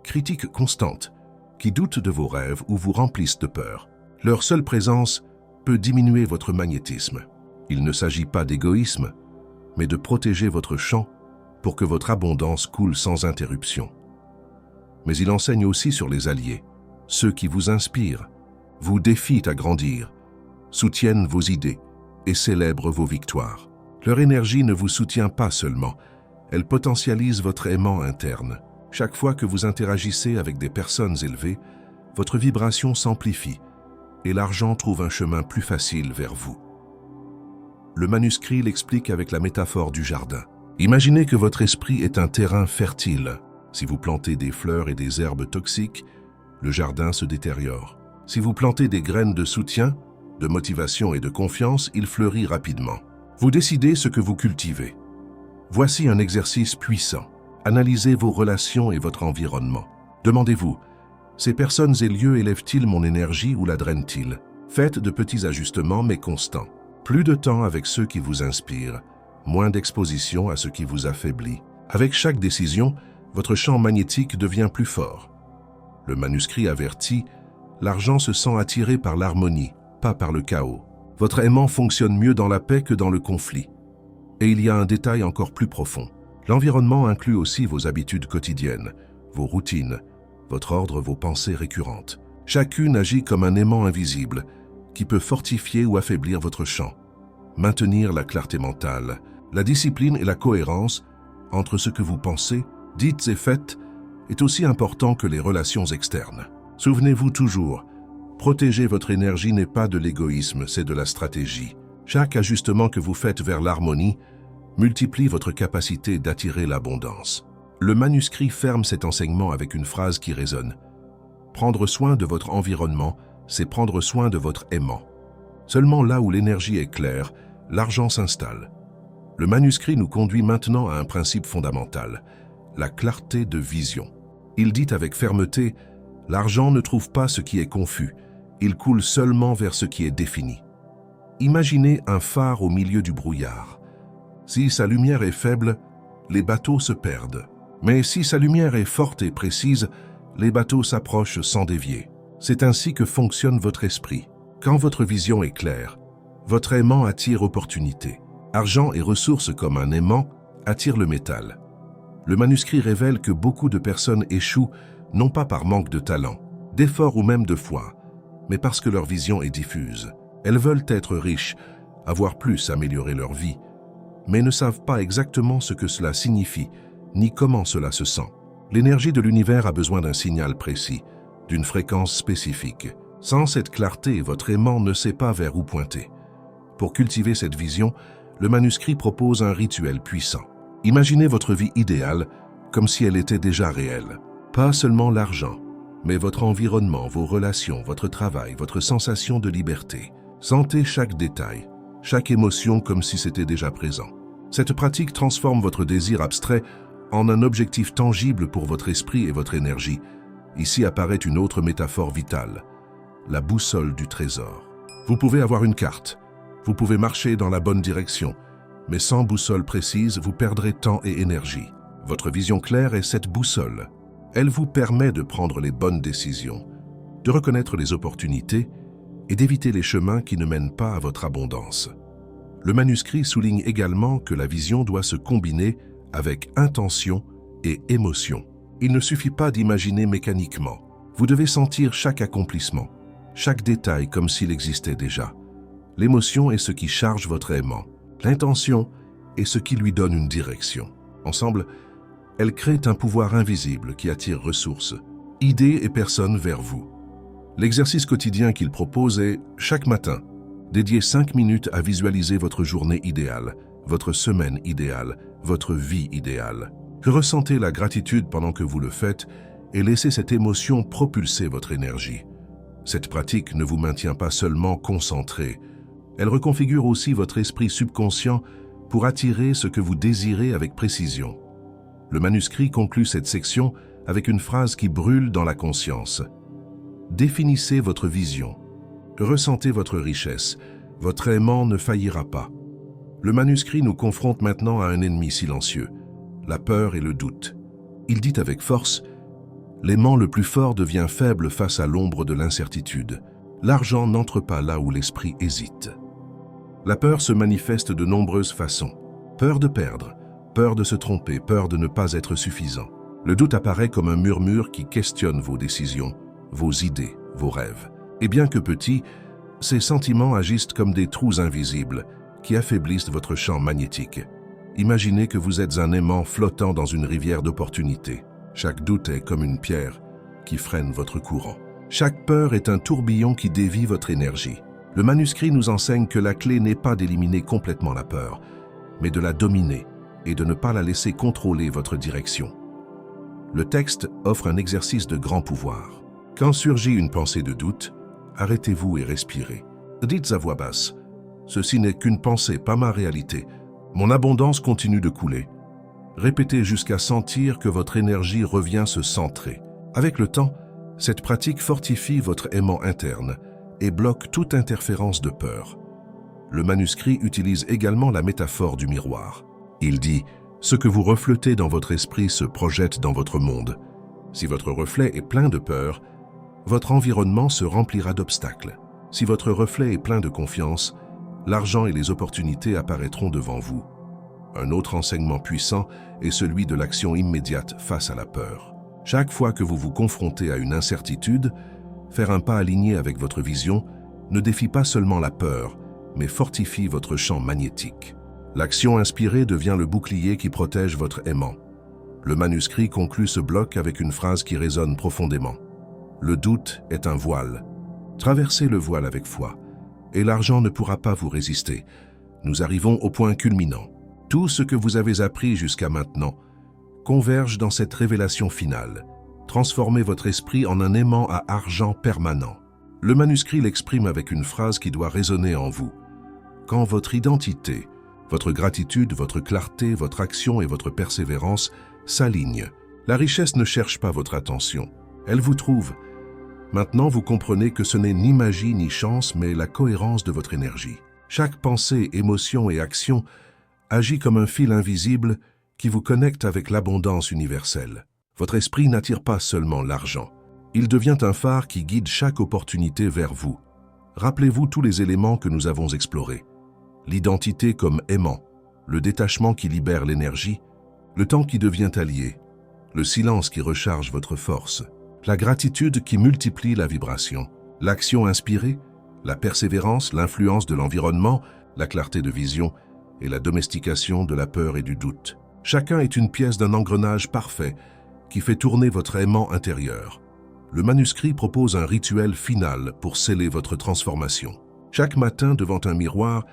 critiques constantes, qui doutent de vos rêves ou vous remplissent de peur. Leur seule présence peut diminuer votre magnétisme. Il ne s'agit pas d'égoïsme, mais de protéger votre champ pour que votre abondance coule sans interruption. Mais il enseigne aussi sur les alliés, ceux qui vous inspirent, vous défient à grandir, soutiennent vos idées et célèbrent vos victoires. Leur énergie ne vous soutient pas seulement, elle potentialise votre aimant interne. Chaque fois que vous interagissez avec des personnes élevées, votre vibration s'amplifie et l'argent trouve un chemin plus facile vers vous. Le manuscrit l'explique avec la métaphore du jardin. Imaginez que votre esprit est un terrain fertile. Si vous plantez des fleurs et des herbes toxiques, le jardin se détériore. Si vous plantez des graines de soutien, de motivation et de confiance, il fleurit rapidement. Vous décidez ce que vous cultivez. Voici un exercice puissant. Analysez vos relations et votre environnement. Demandez-vous, ces personnes et lieux élèvent-ils mon énergie ou la drainent-ils? Faites de petits ajustements mais constants. Plus de temps avec ceux qui vous inspirent, moins d'exposition à ce qui vous affaiblit. Avec chaque décision, votre champ magnétique devient plus fort. Le manuscrit avertit, l'argent se sent attiré par l'harmonie, pas par le chaos. Votre aimant fonctionne mieux dans la paix que dans le conflit. Et il y a un détail encore plus profond. L'environnement inclut aussi vos habitudes quotidiennes, vos routines, votre ordre, vos pensées récurrentes. Chacune agit comme un aimant invisible qui peut fortifier ou affaiblir votre champ. Maintenir la clarté mentale, la discipline et la cohérence entre ce que vous pensez, dites et faites est aussi important que les relations externes. Souvenez-vous toujours, protéger votre énergie n'est pas de l'égoïsme, c'est de la stratégie. Chaque ajustement que vous faites vers l'harmonie multiplie votre capacité d'attirer l'abondance. Le manuscrit ferme cet enseignement avec une phrase qui résonne. Prendre soin de votre environnement, c'est prendre soin de votre aimant. Seulement là où l'énergie est claire, l'argent s'installe. Le manuscrit nous conduit maintenant à un principe fondamental, la clarté de vision. Il dit avec fermeté, l'argent ne trouve pas ce qui est confus, il coule seulement vers ce qui est défini. Imaginez un phare au milieu du brouillard. Si sa lumière est faible, les bateaux se perdent. Mais si sa lumière est forte et précise, les bateaux s'approchent sans dévier. C'est ainsi que fonctionne votre esprit. Quand votre vision est claire, votre aimant attire opportunité. Argent et ressources comme un aimant attirent le métal. Le manuscrit révèle que beaucoup de personnes échouent non pas par manque de talent, d'effort ou même de foi, mais parce que leur vision est diffuse. Elles veulent être riches, avoir plus, améliorer leur vie, mais ne savent pas exactement ce que cela signifie, ni comment cela se sent. L'énergie de l'univers a besoin d'un signal précis, d'une fréquence spécifique. Sans cette clarté, votre aimant ne sait pas vers où pointer. Pour cultiver cette vision, le manuscrit propose un rituel puissant. Imaginez votre vie idéale comme si elle était déjà réelle. Pas seulement l'argent, mais votre environnement, vos relations, votre travail, votre sensation de liberté. Sentez chaque détail, chaque émotion comme si c'était déjà présent. Cette pratique transforme votre désir abstrait en un objectif tangible pour votre esprit et votre énergie. Ici apparaît une autre métaphore vitale, la boussole du trésor. Vous pouvez avoir une carte, vous pouvez marcher dans la bonne direction, mais sans boussole précise, vous perdrez temps et énergie. Votre vision claire est cette boussole. Elle vous permet de prendre les bonnes décisions, de reconnaître les opportunités et d'éviter les chemins qui ne mènent pas à votre abondance. Le manuscrit souligne également que la vision doit se combiner avec intention et émotion. Il ne suffit pas d'imaginer mécaniquement. Vous devez sentir chaque accomplissement, chaque détail comme s'il existait déjà. L'émotion est ce qui charge votre aimant. L'intention est ce qui lui donne une direction. Ensemble, elles créent un pouvoir invisible qui attire ressources, idées et personnes vers vous. L'exercice quotidien qu'il propose est, chaque matin, dédiez 5 minutes à visualiser votre journée idéale, votre semaine idéale, votre vie idéale. Ressentez la gratitude pendant que vous le faites et laissez cette émotion propulser votre énergie. Cette pratique ne vous maintient pas seulement concentré, elle reconfigure aussi votre esprit subconscient pour attirer ce que vous désirez avec précision. Le manuscrit conclut cette section avec une phrase qui brûle dans la conscience. Définissez votre vision. Ressentez votre richesse. Votre aimant ne faillira pas. Le manuscrit nous confronte maintenant à un ennemi silencieux, la peur et le doute. Il dit avec force, « L'aimant le plus fort devient faible face à l'ombre de l'incertitude. L'argent n'entre pas là où l'esprit hésite. » La peur se manifeste de nombreuses façons. Peur de perdre, peur de se tromper, peur de ne pas être suffisant. Le doute apparaît comme un murmure qui questionne vos décisions, vos idées, vos rêves. Et bien que petits, ces sentiments agissent comme des trous invisibles qui affaiblissent votre champ magnétique. Imaginez que vous êtes un aimant flottant dans une rivière d'opportunités. Chaque doute est comme une pierre qui freine votre courant. Chaque peur est un tourbillon qui dévie votre énergie. Le manuscrit nous enseigne que la clé n'est pas d'éliminer complètement la peur, mais de la dominer et de ne pas la laisser contrôler votre direction. Le texte offre un exercice de grand pouvoir. Quand surgit une pensée de doute, arrêtez-vous et respirez. Dites à voix basse, « Ceci n'est qu'une pensée, pas ma réalité. Mon abondance continue de couler. » Répétez jusqu'à sentir que votre énergie revient se centrer. Avec le temps, cette pratique fortifie votre aimant interne et bloque toute interférence de peur. Le manuscrit utilise également la métaphore du miroir. Il dit « Ce que vous reflétez dans votre esprit se projette dans votre monde. Si votre reflet est plein de peur, votre environnement se remplira d'obstacles. Si votre reflet est plein de confiance, l'argent et les opportunités apparaîtront devant vous. » Un autre enseignement puissant est celui de l'action immédiate face à la peur. Chaque fois que vous vous confrontez à une incertitude, faire un pas aligné avec votre vision ne défie pas seulement la peur, mais fortifie votre champ magnétique. L'action inspirée devient le bouclier qui protège votre aimant. Le manuscrit conclut ce bloc avec une phrase qui résonne profondément. Le doute est un voile. Traversez le voile avec foi, et l'argent ne pourra pas vous résister. Nous arrivons au point culminant. Tout ce que vous avez appris jusqu'à maintenant converge dans cette révélation finale. Transformez votre esprit en un aimant à argent permanent. Le manuscrit l'exprime avec une phrase qui doit résonner en vous. Quand votre identité, votre gratitude, votre clarté, votre action et votre persévérance s'alignent, la richesse ne cherche pas votre attention, elle vous trouve. Maintenant, vous comprenez que ce n'est ni magie ni chance, mais la cohérence de votre énergie. Chaque pensée, émotion et action agit comme un fil invisible qui vous connecte avec l'abondance universelle. Votre esprit n'attire pas seulement l'argent. Il devient un phare qui guide chaque opportunité vers vous. Rappelez-vous tous les éléments que nous avons explorés. L'identité comme aimant, le détachement qui libère l'énergie, le temps qui devient allié, le silence qui recharge votre force, la gratitude qui multiplie la vibration, l'action inspirée, la persévérance, l'influence de l'environnement, la clarté de vision et la domestication de la peur et du doute. Chacun est une pièce d'un engrenage parfait qui fait tourner votre aimant intérieur. Le manuscrit propose un rituel final pour sceller votre transformation. Chaque matin, devant un miroir,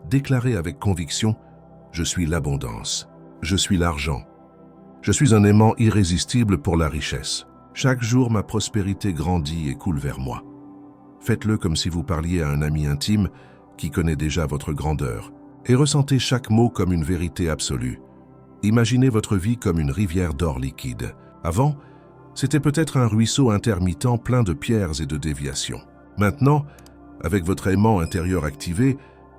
déclarez avec conviction « Je suis l'abondance, je suis l'argent, je suis un aimant irrésistible pour la richesse ». Chaque jour, ma prospérité grandit et coule vers moi. Faites-le comme si vous parliez à un ami intime qui connaît déjà votre grandeur. Et ressentez chaque mot comme une vérité absolue. Imaginez votre vie comme une rivière d'or liquide. Avant, c'était peut-être un ruisseau intermittent plein de pierres et de déviations. Maintenant, avec votre aimant intérieur activé,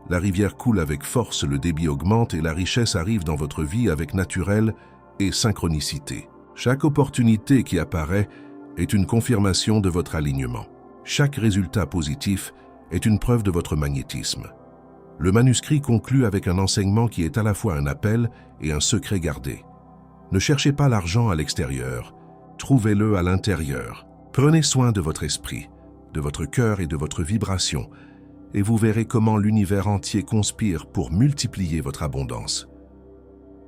la rivière coule avec force, le débit augmente et la richesse arrive dans votre vie avec naturel et synchronicité. Chaque opportunité qui apparaît est une confirmation de votre alignement. Chaque résultat positif est une preuve de votre magnétisme. Le manuscrit conclut avec un enseignement qui est à la fois un appel et un secret gardé. Ne cherchez pas l'argent à l'extérieur, trouvez-le à l'intérieur. Prenez soin de votre esprit, de votre cœur et de votre vibration, et vous verrez comment l'univers entier conspire pour multiplier votre abondance.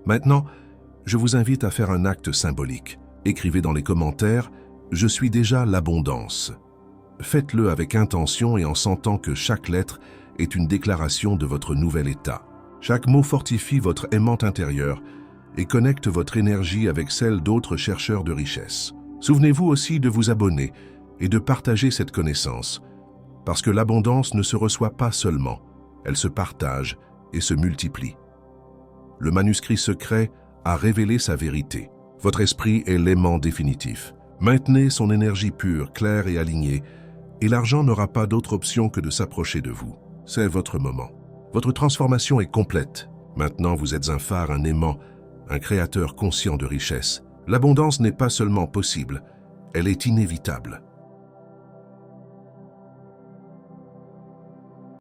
Maintenant, je vous invite à faire un acte symbolique. Écrivez dans les commentaires « Je suis déjà l'abondance ». Faites-le avec intention et en sentant que chaque lettre est une déclaration de votre nouvel état. Chaque mot fortifie votre aimant intérieur et connecte votre énergie avec celle d'autres chercheurs de richesse. Souvenez-vous aussi de vous abonner et de partager cette connaissance, parce que l'abondance ne se reçoit pas seulement, elle se partage et se multiplie. Le manuscrit secret a révélé sa vérité. Votre esprit est l'aimant définitif. Maintenez son énergie pure, claire et alignée, et l'argent n'aura pas d'autre option que de s'approcher de vous. C'est votre moment. Votre transformation est complète. Maintenant, vous êtes un phare, un aimant, un créateur conscient de richesse. L'abondance n'est pas seulement possible, elle est inévitable.